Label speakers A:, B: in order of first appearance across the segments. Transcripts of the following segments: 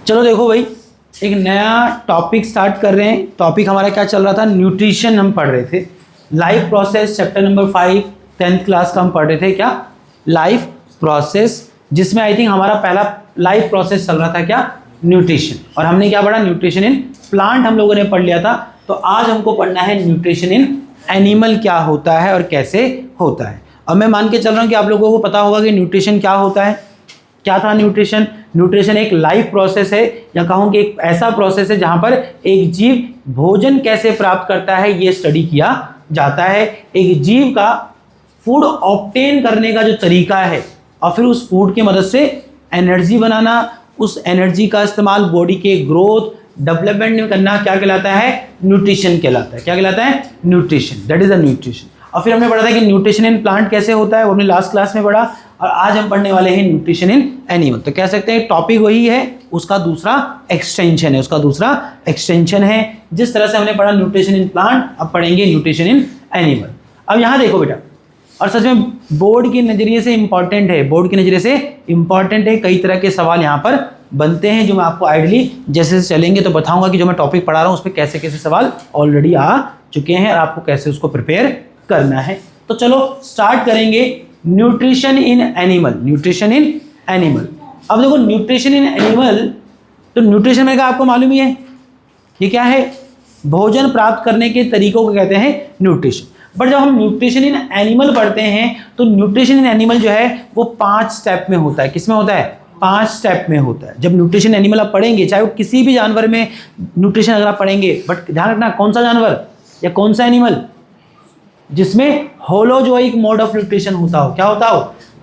A: चलो देखो भाई, एक नया टॉपिक स्टार्ट कर रहे हैं। टॉपिक हमारा क्या चल रहा था, न्यूट्रिशन हम पढ़ रहे थे। Life process chapter number 5 10th class का हम पढ़ रहे थे। क्या लाइफ प्रोसेस, जिसमें आई थिंक हमारा पहला लाइफ प्रोसेस चल रहा था क्या, न्यूट्रिशन। और हमने क्या पढ़ा, न्यूट्रिशन इन प्लांट हम लोगों ने पढ़ लिया था। तो आज हमको पढ़ना है न्यूट्रिशन इन एनिमल क्या होता है और कैसे होता है। अब मैं मान के चल रहा हूँ कि आप लोगों को पता होगा कि न्यूट्रिशन क्या होता है। क्या था न्यूट्रिशन? न्यूट्रिशन एक लाइफ प्रोसेस है, या कहूँ कि एक ऐसा प्रोसेस है जहाँ पर एक जीव भोजन कैसे प्राप्त करता है ये स्टडी किया जाता है। एक जीव का फूड ऑब्टेन करने का जो तरीका है और फिर उस फूड की मदद से एनर्जी बनाना, उस एनर्जी का इस्तेमाल बॉडी के ग्रोथ डेवलपमेंट में करना क्या कहलाता है, न्यूट्रिशन कहलाता है। क्या कहलाता है? Nutrition. That is a nutrition. और फिर हमने पढ़ा था कि न्यूट्रिशन इन प्लांट कैसे होता है, वो हमने लास्ट क्लास में पढ़ा। और आज हम पढ़ने वाले हैं न्यूट्रिशन इन एनिमल। तो कह सकते हैं टॉपिक वही है, उसका दूसरा एक्सटेंशन है। जिस तरह से हमने पढ़ा न्यूट्रिशन इन प्लांट, अब पढ़ेंगे न्यूट्रिशन इन एनिमल। अब यहाँ देखो बेटा, और सच में बोर्ड के नज़रिए से इंपॉर्टेंट है, कई तरह के सवाल यहाँ पर बनते हैं, जो मैं आपको आइडियली जैसे चलेंगे तो बताऊंगा कि जो मैं टॉपिक पढ़ा रहा हूँ उस पर कैसे कैसे सवाल ऑलरेडी आ चुके हैं और आपको कैसे उसको प्रिपेयर करना है। तो चलो स्टार्ट करेंगे न्यूट्रिशन इन एनिमल। अब देखो न्यूट्रिशन इन एनिमल, तो न्यूट्रिशन में का आपको मालूम ही है ये क्या है, भोजन प्राप्त करने के तरीकों को कहते हैं न्यूट्रिशन। बट जब हम न्यूट्रिशन इन एनिमल पढ़ते हैं तो न्यूट्रिशन इन एनिमल जो है वो 5 स्टेप में होता है। किसमें होता है? 5 स्टेप में होता है। जब न्यूट्रिशन एनिमल आप पढ़ेंगे, चाहे वो किसी भी जानवर में न्यूट्रिशन अगर आप पढ़ेंगे, बट ध्यान रखना कौन सा जानवर या कौन सा एनिमल जिसमें होलोजोइक मोड ऑफ न्यूट्रिशन होता हो। क्या होता हो?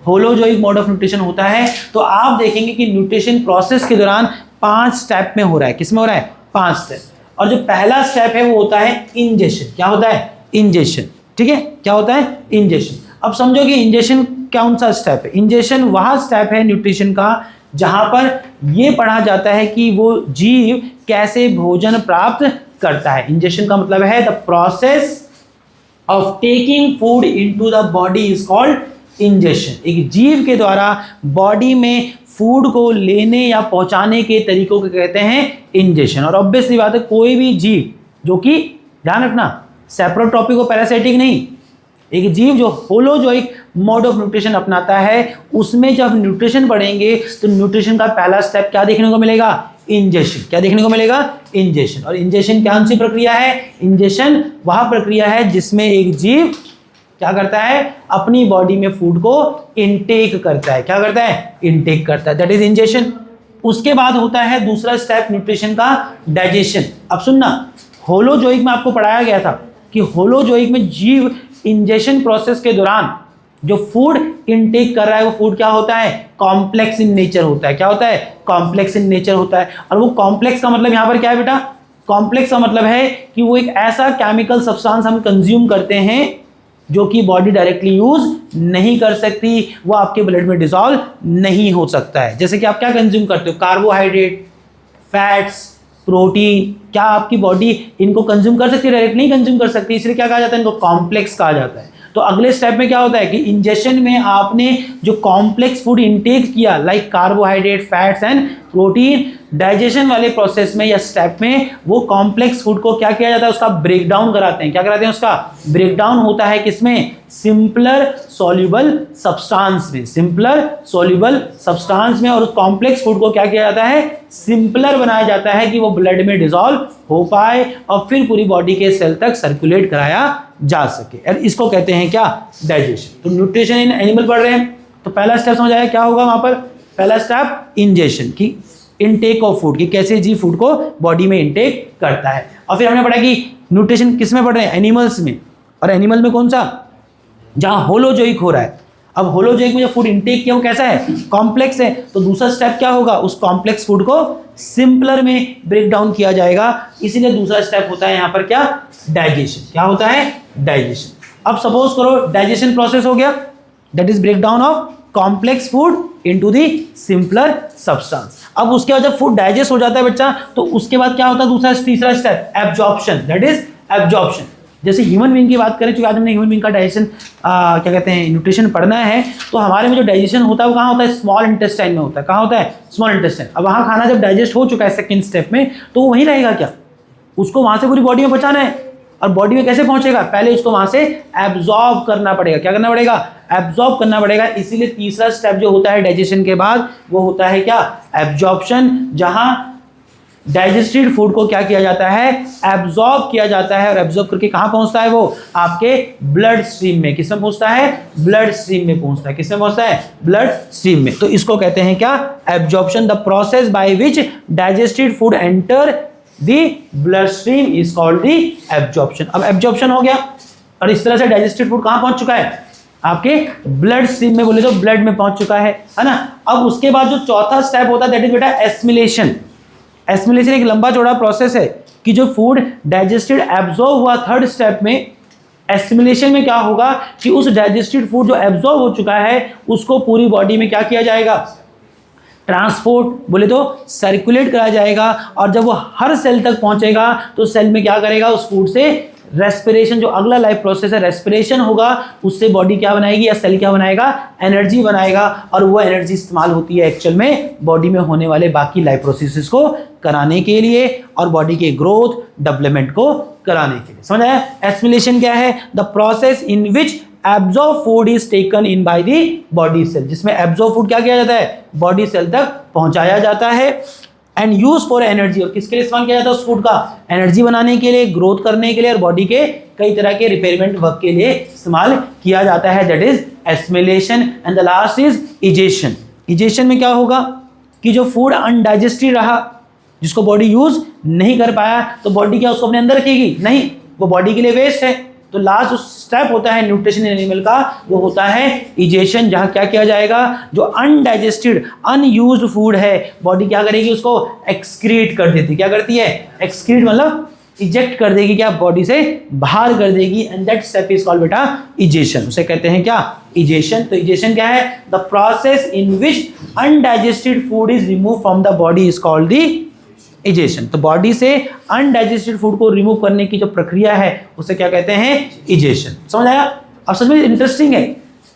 A: होलोजोइक मोड ऑफ न्यूट्रिशन होता है। तो आप देखेंगे कि न्यूट्रिशन प्रोसेस के दौरान 5 स्टेप में हो रहा है। किसमें हो रहा है? 5 स्टेप। और जो पहला स्टेप है वो होता है इंजेशन। क्या होता है? इंजेशन। ठीक है, क्या होता है? इंजेशन। अब समझो कि इंजेशन कौन सा स्टेप है। इंजेशन वह स्टेप है न्यूट्रिशन का जहां पर यह पढ़ा जाता है कि वो जीव कैसे भोजन प्राप्त करता है। इंजेशन का मतलब है the process of taking food into the body is called ingestion. एक जीव के द्वारा बॉडी में फूड को लेने या पहुंचाने के तरीकों को कहते हैं इंजेशन। और ऑब्वियसली बात है, कोई भी जीव जो कि ध्यान रखना सेप्रोट्रॉपिक और पैरासाइटिक नहीं, एक जीव जो होलोजोइक मोड ऑफ न्यूट्रिशन अपनाता है, उसमें जब न्यूट्रिशन पढ़ेंगे तो न्यूट्रिशन का पहला स्टेप क्या देखने को मिलेगा? इंजेशन। क्या देखने को मिलेगा? इंजेशन। और इंजेशन कौन सी प्रक्रिया है? इंजेशन वह प्रक्रिया है जिसमें एक जीव क्या करता है, अपनी बॉडी में फूड को इनटेक करता है। क्या करता है? इनटेक करता है। That is ingestion. उसके बाद होता है दूसरा स्टेप न्यूट्रिशन का, डाइजेशन। अब सुनना, होलोजोइक में आपको पढ़ाया गया था कि होलोजोइक में जीव इंजेशन प्रोसेस के दौरान जो फूड इनटेक कर रहा है वो फूड क्या होता है? कॉम्प्लेक्स इन नेचर होता है। क्या होता है? कॉम्प्लेक्स इन नेचर होता है। और वो कॉम्प्लेक्स का मतलब यहाँ पर क्या है बेटा? कॉम्प्लेक्स का मतलब है कि वो एक ऐसा केमिकल सब्सटेंस हम कंज्यूम करते हैं जो कि बॉडी डायरेक्टली यूज नहीं कर सकती, वो आपके ब्लड में डिसॉल्व नहीं हो सकता है। जैसे कि आप क्या कंज्यूम करते हो? Carbohydrate, fats, protein. क्या आपकी बॉडी इनको कंज्यूम कर सकती है? डायरेक्ट नहीं कंज्यूम कर सकती, इसलिए क्या कहा जाता है? इनको कॉम्प्लेक्स कहा जाता है। तो अगले स्टेप में क्या होता है कि इंजेशन में आपने जो कॉम्प्लेक्स फूड इनटेक किया, like carbohydrate, fats and protein, digestion वाले प्रोसेस में या स्टेप में वो कॉम्प्लेक्स फूड को क्या किया जाता है? उसका ब्रेकडाउन कराते हैं। क्या कराते हैं? उसका ब्रेकडाउन होता है किसमें? सिंपलर सॉल्युबल सब्सटेंस में। सिंपलर सॉल्युबल सब्सटेंस में। और उस कॉम्प्लेक्स फूड को क्या किया जाता है? सिंपलर बनाया जाता है कि वो ब्लड में डिसॉल्व हो पाए और फिर पूरी बॉडी के सेल तक सर्कुलेट कराया जा सके। और इसको कहते हैं क्या? डाइजेशन। तो न्यूट्रिशन इन एनिमल पढ़ रहे हैं तो पहला स्टेप समझ आया क्या होगा वहां पर? पहला स्टेप इंजेशन की, इनटेक ऑफ फूड की, कैसे जीव फूड को बॉडी में इनटेक करता है। और फिर हमने पढ़ा कि न्यूट्रिशन किस में पढ़ रहे हैं? एनिमल्स में। और एनिमल में कौन सा? जहां होलोजोइक हो रहा है। अब होलोजोइक में जो फूड इनटेक किया वो कैसा है? कॉम्प्लेक्स है। तो दूसरा स्टेप क्या होगा? उस कॉम्प्लेक्स फूड को सिंपलर में ब्रेक डाउन किया जाएगा। इसीलिए दूसरा स्टेप होता है यहाँ पर क्या? डाइजेशन। क्या होता है? डाइजेशन। अब सपोज करो डाइजेशन प्रोसेस हो गया, that is break down of complex food into the simpler substance. अब उसके बाद जब फूड डाइजेस्ट हो जाता है बच्चा, तो उसके बाद क्या होता है? तीसरा step absorption. That is absorption. जैसे ह्यूमन बीइंग की बात करें, चूंकि आज हमने ह्यूमन बीइंग का डाइजेशन क्या कहते हैं न्यूट्रिशन पढ़ना है, तो हमारे में जो डाइजेशन होता है वो कहाँ होता है, स्मॉल इंटेस्टाइन में होता है। कहाँ होता है, स्मॉल इंटेस्टाइन। अब वहाँ खाना जब डाइजेस्ट हो चुका है सेकेंड स्टेप में, तो वो वहीं रहेगा क्या, उसको वहाँ से पूरी बॉडी में पहुँचाना है। और बॉडी में कैसे पहुंचेगा, पहले उसको वहां से एब्जॉर्ब करना पड़ेगा। क्या करना पड़ेगा, एब्जॉर्ब करना पड़ेगा। इसीलिए तीसरा स्टेप जो होता है डाइजेशन के बाद, वो होता है क्या, एब्जॉर्प्शन, जहां डाइजेस्टेड फूड को क्या किया जाता है, एब्जॉर्ब किया जाता है। और एब्जॉर्ब करके कहां पहुंचता है, वो आपके ब्लड स्ट्रीम में। किसमें पहुंचता है, ब्लड स्ट्रीम में पहुंचता है। किसमें पहुंचता है, ब्लड स्ट्रीम में। तो इसको कहते हैं क्या, absorption. The process by which digested food enter the blood stream is called the absorption. अब एब्जॉर्प्शन हो गया, और इस तरह से डाइजेस्टेड फूड कहां पहुंच चुका है, आपके ब्लड स्ट्रीम में, बोले तो ब्लड में पहुंच चुका है ना। अब उसके बाद जो चौथा स्टेप होता है दैट इज बेटा एसिमिलेशन। एसिमिलेशन एक लंबा चौड़ा प्रोसेस है कि जो फूड डाइजेस्टेड एब्जॉर्ब हुआ थर्ड स्टेप में, एसिमिलेशन में क्या होगा कि उस डाइजेस्टेड फूड जो एब्जॉर्ब हो चुका है उसको पूरी बॉडी में क्या किया जाएगा, ट्रांसपोर्ट, बोले तो सर्कुलेट करा जाएगा। और जब वो हर सेल तक पहुंचेगा तो सेल में क्या करेगा, उस फूड से रेस्पिरेशन, जो अगला लाइफ प्रोसेस है रेस्पिरेशन होगा, उससे बॉडी क्या बनाएगी या सेल क्या बनाएगा, एनर्जी बनाएगा। और वो एनर्जी इस्तेमाल होती है एक्चुअल में बॉडी में होने वाले बाकी लाइफ प्रोसेसेस को कराने के लिए और बॉडी के ग्रोथ डेवलपमेंट को कराने के लिए। समझ आया। एसिमिलेशन क्या है, the process in which absorb food is taken in by the body cell, जिसमें एब्जॉर्ब फूड क्या किया जाता है, बॉडी सेल तक पहुंचाया जाता है। एंड यूज फॉर एनर्जी, और किसके लिए इस्तेमाल किया जाता है उस फूड का, एनर्जी बनाने के लिए, ग्रोथ करने के लिए, और बॉडी के कई तरह के रिपेयरमेंट वर्क के लिए इस्तेमाल किया जाता है। That is assimilation. And the last is egestion. Egestion में क्या होगा कि जो फूड अनडाइजेस्टेड रहा, जिसको बॉडी यूज नहीं कर पाया, तो बॉडी क्या उसको अपने अंदर रखेगी, नहीं, वो बॉडी के लिए वेस्ट है। तो लास्ट स्टेप होता है न्यूट्रिशन इन एनिमल का, वो होता है इजेशन, जहां क्या किया जाएगा, जो अनडाइजेस्टेड अनयूज्ड फूड है, बॉडी क्या करेगी, उसको एक्सक्रीट कर देती। क्या करती है, एक्सक्रीट मतलब इजेक्ट कर देगी, क्या बॉडी से बाहर कर देगी। And that step is called बेटा इजेशन। उसे कहते हैं क्या, इजेशन। तो इजेशन क्या है, the process in which undigested food is remove from the body is called the egestion. तो बॉडी से अनडाइजेस्टेड फूड को रिमूव करने की जो प्रक्रिया है उसे क्या कहते हैं, इजेशन। समझ आया। अब सच में इंटरेस्टिंग है,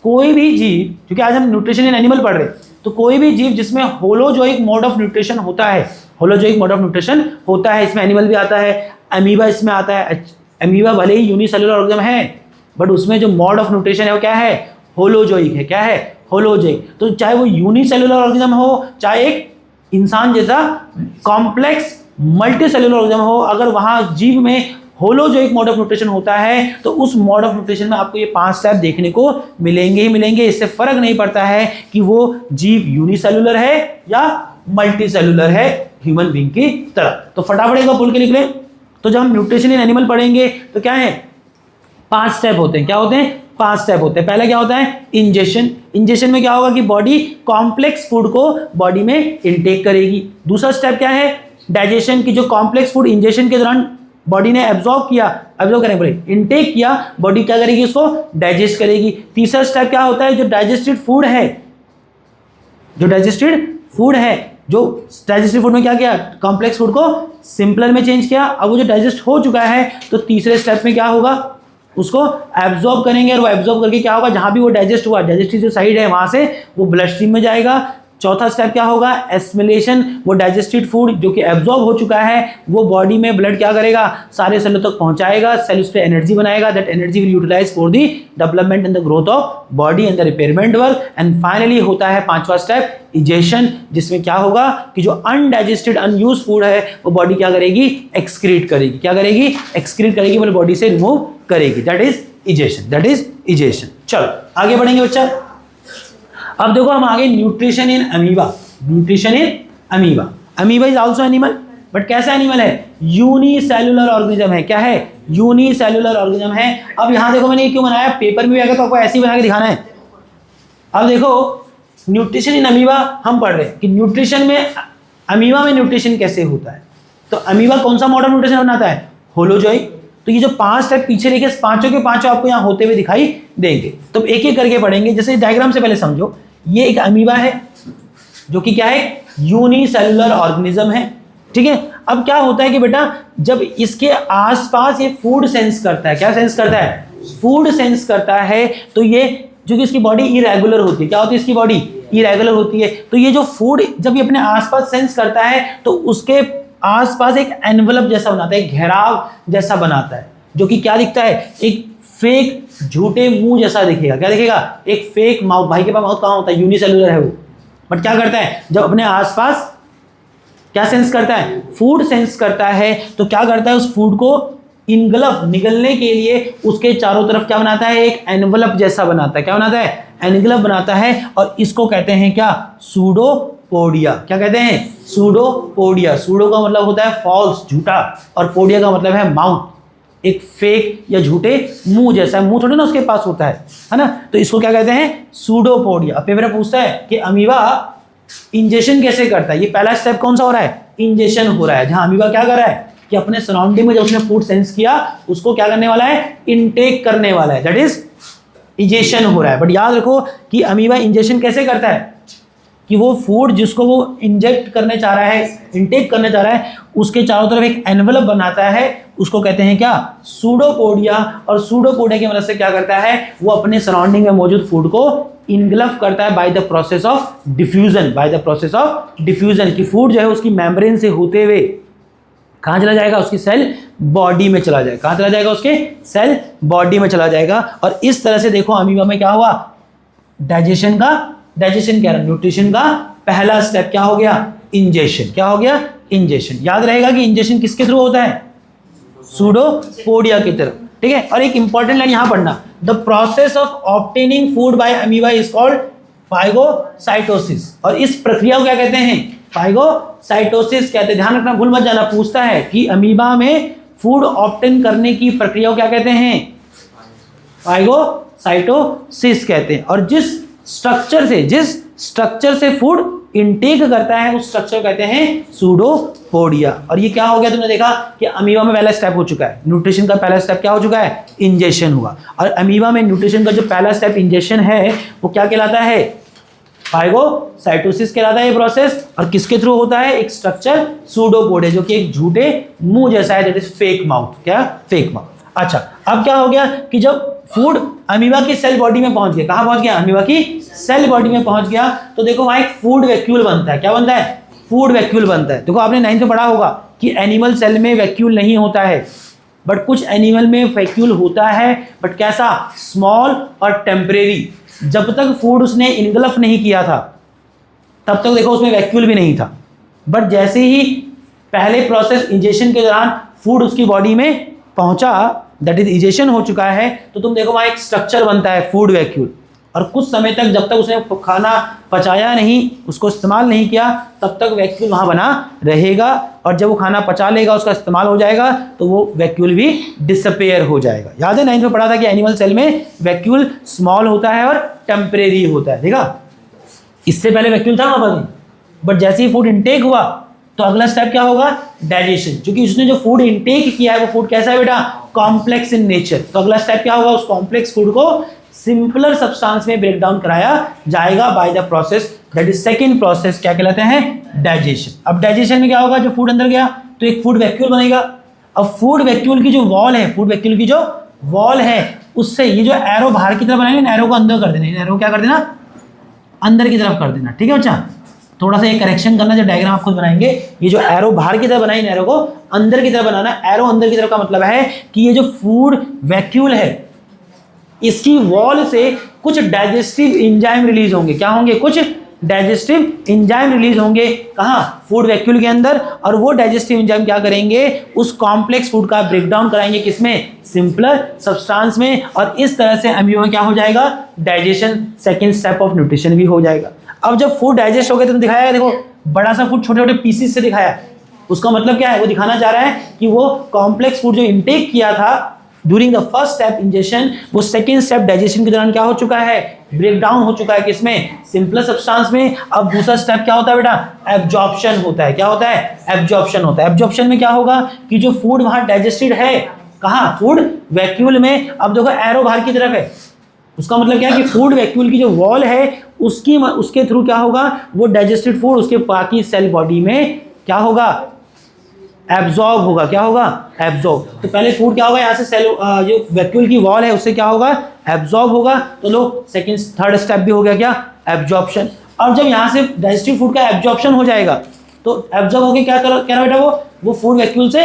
A: कोई भी जीव, क्योंकि आज हम न्यूट्रिशन इन एनिमल पढ़ रहे हैं, तो कोई भी जीव जिसमें होलोजोइक मोड ऑफ न्यूट्रिशन होता है, होलोजोइक मोड ऑफ न्यूट्रिशन होता है, इसमें एनिमल भी आता है, अमीबा इसमें आता है। अमीबा भले ही यूनिसेलुलर ऑर्गेनिज्म है, बट उसमें जो मोड ऑफ न्यूट्रिशन है वो क्या है, होलोजोइक है। क्या है, होलोजोइक। तो चाहे वो यूनिसेलुलर ऑर्गेनिज्म हो, चाहे एक इंसान जैसा कॉम्प्लेक्स मल्टी सेलुलर ऑर्गेनिज्म हो, अगर वहां जीव में होलोजोइक मोड ऑफ न्यूट्रिशन होता है तो उस मोड ऑफ न्यूट्रिशन में आपको ये 5 स्टेप देखने को मिलेंगे ही मिलेंगे। इससे फर्क नहीं पड़ता है कि वो जीव यूनिसेलुलर है या मल्टी सेलुलर है, ह्यूमन बीइंग की तरह। तो फटाफट एक बार बोल के निकले। तो जब हम न्यूट्रिशन इन एनिमल पढ़ेंगे तो क्या है, 5 स्टेप होते हैं। क्या होते हैं, 5 स्टेप होते हैं। पहला क्या होता है, इंजेशन। इंजेशन में क्या होगा कि बॉडी कॉम्प्लेक्स फूड को बॉडी में इनटेक करेगी। दूसरा स्टेप क्या है, डाइजेशन की, जो कॉम्प्लेक्स फूड इंजेशन के दौरान बॉडी ने एब्जॉर्ब किया, एब्जॉर्ब करने बोले इनटेक किया, बॉडी क्या करेगी, उसको डाइजेस्ट करेगी। तीसरा स्टेप क्या होता है, जो डाइजेस्टेड फूड है, जो डाइजेस्टेड फूड है, जो डाइजेस्टेड फूड में क्या किया, कॉम्प्लेक्स फूड को सिंपलर में चेंज किया। अब वो जो डाइजेस्ट हो चुका है तो तीसरे स्टेप में क्या होगा, उसको एब्जॉर्ब करेंगे, और वो एब्जॉर्ब करके क्या होगा, जहां भी वो डाइजेस्ट हुआ, डाइजेस्टिव जो साइड है वहां से वो ब्लड स्ट्रीम में जाएगा। चौथा स्टेप क्या होगा, एसिमिलेशन। वो डाइजेस्टेड फूड जो कि एब्जॉर्ब हो चुका है वो बॉडी में ब्लड क्या करेगा, सारे सेलों तक पहुंचाएगा, सेल उस पर एनर्जी बनाएगा। That energy will utilize for the development and the growth of body and the repayment work. And finally होता है 5वां स्टेप, इजेशन, जिसमें क्या होगा कि जो अनडाइजेस्टेड अनयूज्ड फूड है वो बॉडी क्या करेगी, एक्सक्रीट करेगी। क्या करेगी, एक्सक्रीट करेगी, मतलब बॉडी से रिमूव करेगी। That is egestion, that is egestion. चलो आगे बढ़ेंगे बच्चा। अब देखो हम आगे nutrition in amoeba. Nutrition in amoeba, amoeba is also animal, but कैसा एनिमल है, यूनिसेलुलर ऑर्गेनिज्म है। क्या है, यूनिसेलुलर ऑर्गेनिज्म है। अब यहां देखो मैंने ये क्यों बनाया, पेपर में भी आएगा तो आपको ऐसे ही बना के दिखाना है। अब देखो न्यूट्रिशन इन अमीबा हम पढ़ रहे हैं कि न्यूट्रिशन में, अमीबा में न्यूट्रिशन कैसे होता है। तो अमीबा कौन सा मॉडल न्यूट्रिशन बनाता है, होलोजोइक। तो ये जो 5 स्टेप पीछे लिखे, पांचों के पांचों आपको यहाँ होते हुए दिखाई देंगे। तो एक एक करके पढ़ेंगे। जैसे डायग्राम से पहले समझो, ये एक अमीबा है जो कि क्या है, यूनिसेलुलर ऑर्गेनिज्म है। ठीक है। अब क्या होता है कि बेटा जब इसके आसपास ये फूड सेंस करता है, क्या सेंस करता है, फूड सेंस करता है, तो ये जो कि इसकी बॉडी इरेगुलर होती है, क्या होती है इसकी बॉडी इरेगुलर होती है, तो ये जो फूड जब ये अपने आसपास सेंस करता है तो उसके आसपास एक एनवलप जैसा बनाता है, एक घेराव जैसा बनाता है, जो कि क्या दिखता है, एक फेक झूठे मुंह जैसा दिखेगा। क्या दिखेगा, एक फेक माउथ। भाई के पास माउथ कहाँ होता है, यूनिसेलुलर है वो, बट क्या करता है जब अपने आसपास क्या सेंस करता है, फूड सेंस करता है, तो क्या करता है उस फूड को इनगल्फ निगलने के लिए उसके चारों तरफ क्या बनाता है, एक एनवलप जैसा बनाता है। क्या बनाता है, एनवलप बनाता है, और इसको कहते हैं क्या, सूडोपोडिया। क्या कहते हैं, सूडोपोडिया। सूडो का मतलब होता है फॉल्स, झूठा, और पोडिया का मतलब है माउथ, एक फेक या झूठे मुंह जैसा। मुंह थोड़ी ना उसके पास होता है ना, तो इसको क्या कहते हैं, सूडोपोडिया। अब पेपर पूछता है कि अमीबा इंजेक्शन कैसे करता है, ये पहला स्टेप कौन सा हो रहा है, इंजेक्शन हो रहा है, जहां अमीबा क्या कर रहा है कि अपने सराउंडिंग में जब उसने फूड सेंस किया उसको क्या करने वाला है, इनटेक करने वाला है, दैट इज इंजेक्शन हो रहा है। बट याद रखो कि अमीबा इंजेक्शन कैसे करता है, कि वो फूड जिसको वो इंजेक्ट करने चाह रहा है, इंटेक करने चाह रहा है, उसके चारों तरफ एक एनवलप बनाता है, उसको कहते हैं क्या, सूडोपोडिया। और सूडोपोडिया की मदद से क्या करता है, वो अपने सराउंडिंग में मौजूद फूड को इनगल्फ करता है bye the process of diffusion, bye the process of diffusion, की फूड जो है उसकी मेम्ब्रेन से होते हुए कहाँ चला जाएगा, उसकी सेल बॉडी में चला जाएगा। कहाँ चला जाएगा, उसके सेल बॉडी में चला जाएगा। और इस तरह से देखो अमीबा में क्या हुआ, डाइजेशन कह रहा, न्यूट्रिशन का पहला स्टेप क्या हो गया, इंजेक्शन। क्या हो गया, इंजेक्शन। याद रहेगा कि इंजेक्शन किसके थ्रू होता है, सूडोपोडिया की तरफ, ठीक है। और एक इंपॉर्टेंट लाइन यहां पढ़ना, the process of obtaining food by amoeba is called phagocytosis. और इस प्रक्रिया को क्या कहते हैं, फाइगोसाइटोसिस कहते हैं। ध्यान रखना, भूल मत जाना, पूछता है कि अमीबा में फूड ऑब्टेन करने की प्रक्रिया को क्या कहते हैं, फाइगोसाइटोसिस कहते हैं। और जिस स्ट्रक्चर से फूड इनटेक करता है उस स्ट्रक्चर कहते हैं सूडोपोडिया। और ये क्या हो गया, तुमने देखा कि अमीबा में पहला स्टेप हो चुका है, न्यूट्रिशन का पहला स्टेप क्या हो चुका है, इंजेक्शन हुआ। और अमीबा में न्यूट्रिशन का जो पहला स्टेप इंजेक्शन है वो क्या कहलाता है, फाइगोसाइटोसिस कहलाता है ये प्रोसेस। और किसके थ्रू होता है, एक स्ट्रक्चर सूडोपोडिया, जो कि एक झूठे मुंह जैसा है, दैट इज फेक माउथ। क्या, फेक माउथ। अच्छा, अब क्या हो गया कि जब फूड अमीबा की सेल बॉडी में पहुंच गया, कहां पहुंच गया, अमीबा की सेल बॉडी में पहुंच गया, तो देखो वहां एक फूड वैक्यूल बनता है। क्या बनता है, फूड वैक्यूल बनता है। देखो आपने 9th में पढ़ा होगा कि एनिमल सेल में वैक्यूल नहीं होता है, बट कुछ एनिमल में वैक्यूल होता है, बट कैसा, स्मॉल और टेम्परेरी। जब तक फूड उसने इनगल्फ नहीं किया था तब तक देखो उसमें वैक्यूल भी नहीं था, बट जैसे ही पहले प्रोसेस इंजेक्शन के दौरान फूड उसकी बॉडी में पहुंचा, दैट इज इंजेक्शन हो चुका है, तो तुम देखो वहां एक स्ट्रक्चर बनता है फूड वैक्यूल। और कुछ समय तक जब तक उसने खाना पचाया नहीं, उसको इस्तेमाल नहीं किया, तब तक वैक्यूल वहां बना रहेगा। और जब वो खाना पचा लेगा, उसका इस्तेमाल हो जाएगा, तो वो वैक्यूल भी डिसअपेयर हो जाएगा। याद है 9th में पढ़ा था कि एनिमल सेल में वैक्यूल स्मॉल होता है और टेम्परेरी होता है, देखा। इससे पहले वैक्यूल था वहां पर, बट जैसे ही फूड इनटेक हुआ तो अगला स्टेप क्या होगा, डाइजेशन। क्योंकि उसने जो फूड इनटेक किया है वो फूड कैसा है बेटा, कॉम्प्लेक्स इन नेचर। तो अगला स्टेप क्या होगा, उस कॉम्प्लेक्स फूड को सिंपलर सब्सटेंस में ब्रेक डाउन कराया जाएगा bye the process, that is second process, क्या कहलाते हैं, डाइजेशन। अब डाइजेशन में क्या होगा, जो फूड अंदर गया तो एक फूड वैक्यूल बनेगा। अब फूड वैक्यूल की जो वॉल है, फूड वैक्यूल की जो वॉल है, उससे ये जो एरो बाहर की तरफ बनाएंगे, एरो को अंदर कर देना, एरो क्या कर देना, अंदर की तरफ कर देना, ठीक है बच्चा। थोड़ा सा ये करेक्शन करना, जो डायग्राम आप खुद बनाएंगे, ये जो एरो बाहर की तरफ बनाई, एरो को अंदर की तरफ बनाना। एरो अंदर की तरफ का मतलब है कि ये जो फूड वैक्यूल है, इसकी वॉल से कुछ डाइजेस्टिव एंजाइम रिलीज होंगे। क्या होंगे, कुछ डाइजेस्टिव एंजाइम रिलीज होंगे, कहाँ, फूड वैक्यूल के अंदर। और वो डाइजेस्टिव एंजाइम क्या करेंगे, उस कॉम्प्लेक्स फूड का ब्रेक डाउन कराएंगे, किसमें, सिंपलर सब्सटेंस में। और इस तरह से अमीबा में क्या हो जाएगा, digestion, second step of nutrition भी हो जाएगा। अब जब फूड डाइजेस्ट हो गया तो दिखाया, देखो बड़ा सा फूड छोटे छोटे पीसेस से दिखाया, उसका मतलब क्या है, वो दिखाना चाह रहा है कि वो कॉम्प्लेक्स फूड जो इंटेक किया था during the first step injection, वो सेकेंड स्टेप डाइजेशन के दौरान क्या हो चुका है, ब्रेक डाउन हो चुका है, किसमें, सिंपलर सब्सटेंस में। अब दूसरा स्टेप क्या होता है बेटा, एब्जॉर्प्शन होता है। क्या होता है, एब्जॉर्प्शन होता है। एब्जॉर्प्शन में क्या होगा कि जो फूड वहां डाइजेस्टेड है, कहाँ, फूड वैक्यूल में। अब देखो एरो बाहर की तरफ है, उसका मतलब क्या है कि फूड वैक्यूल की जो वॉल है उसके थ्रू क्या होगा, वो डाइजेस्टेड फूड उसके बाकी सेल बॉडी में क्या होगा, एब्जॉर्ब होगा। क्या होगा? एब्जॉर्ब। तो पहले फूड क्या होगा, यहाँ से सेल जो वैक्यूल की वॉल है उससे क्या होगा, एब्जॉर्ब होगा। तो लो सेकंड थर्ड स्टेप भी हो गया क्या, एब्जॉर्प्शन। और जब यहाँ से डाइजेस्टिव फूड का एब्जॉर्प्शन हो जाएगा तो एब्जॉर्ब होके क्या कर क्या बेटा, वो फूड वैक्यूल से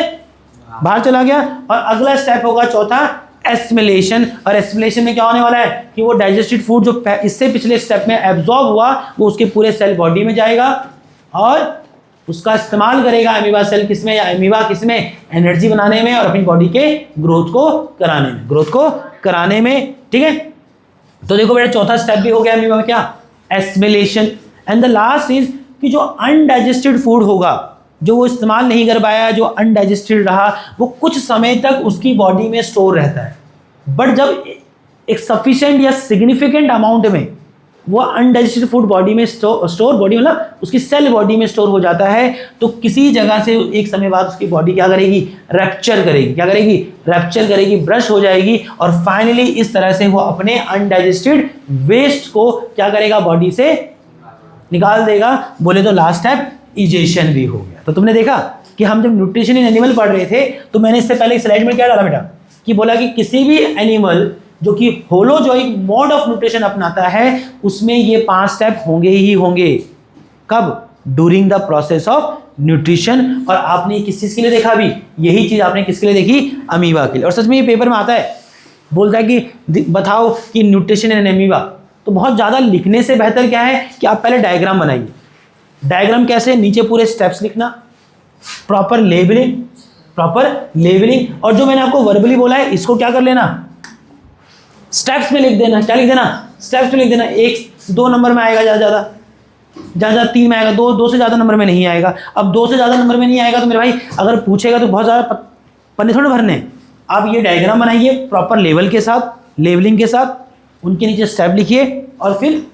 A: बाहर चला गया। और अगला स्टेप होगा चौथा, एसिमिलेशन। और एसिमिलेशन में क्या होने वाला है कि वो डाइजेस्टेड फूड जो इससे पिछले स्टेप में एब्जॉर्ब हुआ वो उसके पूरे सेल बॉडी में जाएगा और उसका इस्तेमाल करेगा अमीबा सेल किसमें, या अमीबा किसमें, एनर्जी बनाने में और अपनी बॉडी के ग्रोथ को कराने में। ठीक है, तो देखो बेटा चौथा स्टेप भी हो गया अमीबा में, क्या, assimilation. And the last is कि जो अनडाइजेस्टेड फूड होगा, जो वो इस्तेमाल नहीं कर पाया, जो अनडाइजेस्टेड रहा, वो कुछ समय तक उसकी बॉडी में स्टोर रहता है। बट जब एक सफिशिएंट या सिग्निफिकेंट अमाउंट में वो अनडाइजेस्टेड फूड बॉडी में स्टोर बॉडी मतलब उसकी सेल बॉडी में स्टोर हो जाता है, तो किसी जगह से एक समय बाद उसकी बॉडी क्या करेगी, रप्चर करेगी। क्या करेगी? रप्चर करेगी, ब्रश हो जाएगी और फाइनली इस तरह से वो अपने अनडाइजेस्टेड वेस्ट को क्या करेगा, बॉडी से निकाल देगा। बोले तो लास्ट स्टेप इजेशन भी हो गया। तो तुमने देखा कि हम जब न्यूट्रिशन इन एनिमल पढ़ रहे थे तो मैंने इससे पहले स्लाइड में क्या डाला बेटा, कि बोला कि किसी भी एनिमल जो कि होलोजोइक मोड ऑफ न्यूट्रिशन अपनाता है उसमें ये 5 स्टेप होंगे ही होंगे। कब? During the process of nutrition. और आपने किस चीज के लिए देखा अभी, यही चीज आपने किसके लिए देखी, अमीबा के लिए। और सच में ये पेपर में आता है, बोलता है कि बताओ कि न्यूट्रिशन इन एमीबा। तो बहुत ज्यादा लिखने से बेहतर क्या है कि आप पहले डायग्राम बनाइए। डायग्राम कैसे, नीचे पूरे स्टेप्स लिखना, प्रॉपर लेबलिंग, और जो मैंने आपको वर्बली बोला है इसको क्या कर लेना, स्टेप्स में लिख देना। क्या लिख देना? स्टेप्स में लिख देना। 1-2 नंबर में आएगा ज़्यादा 3 में आएगा, 2 से ज़्यादा नंबर में नहीं आएगा। अब 2 से ज़्यादा नंबर में नहीं आएगा तो मेरे भाई अगर पूछेगा तो बहुत ज़्यादा पन्ने थोड़े भरने। आप ये डायग्राम बनाइए प्रॉपर लेवलिंग के साथ, उनके नीचे स्टेप लिखिए और फिर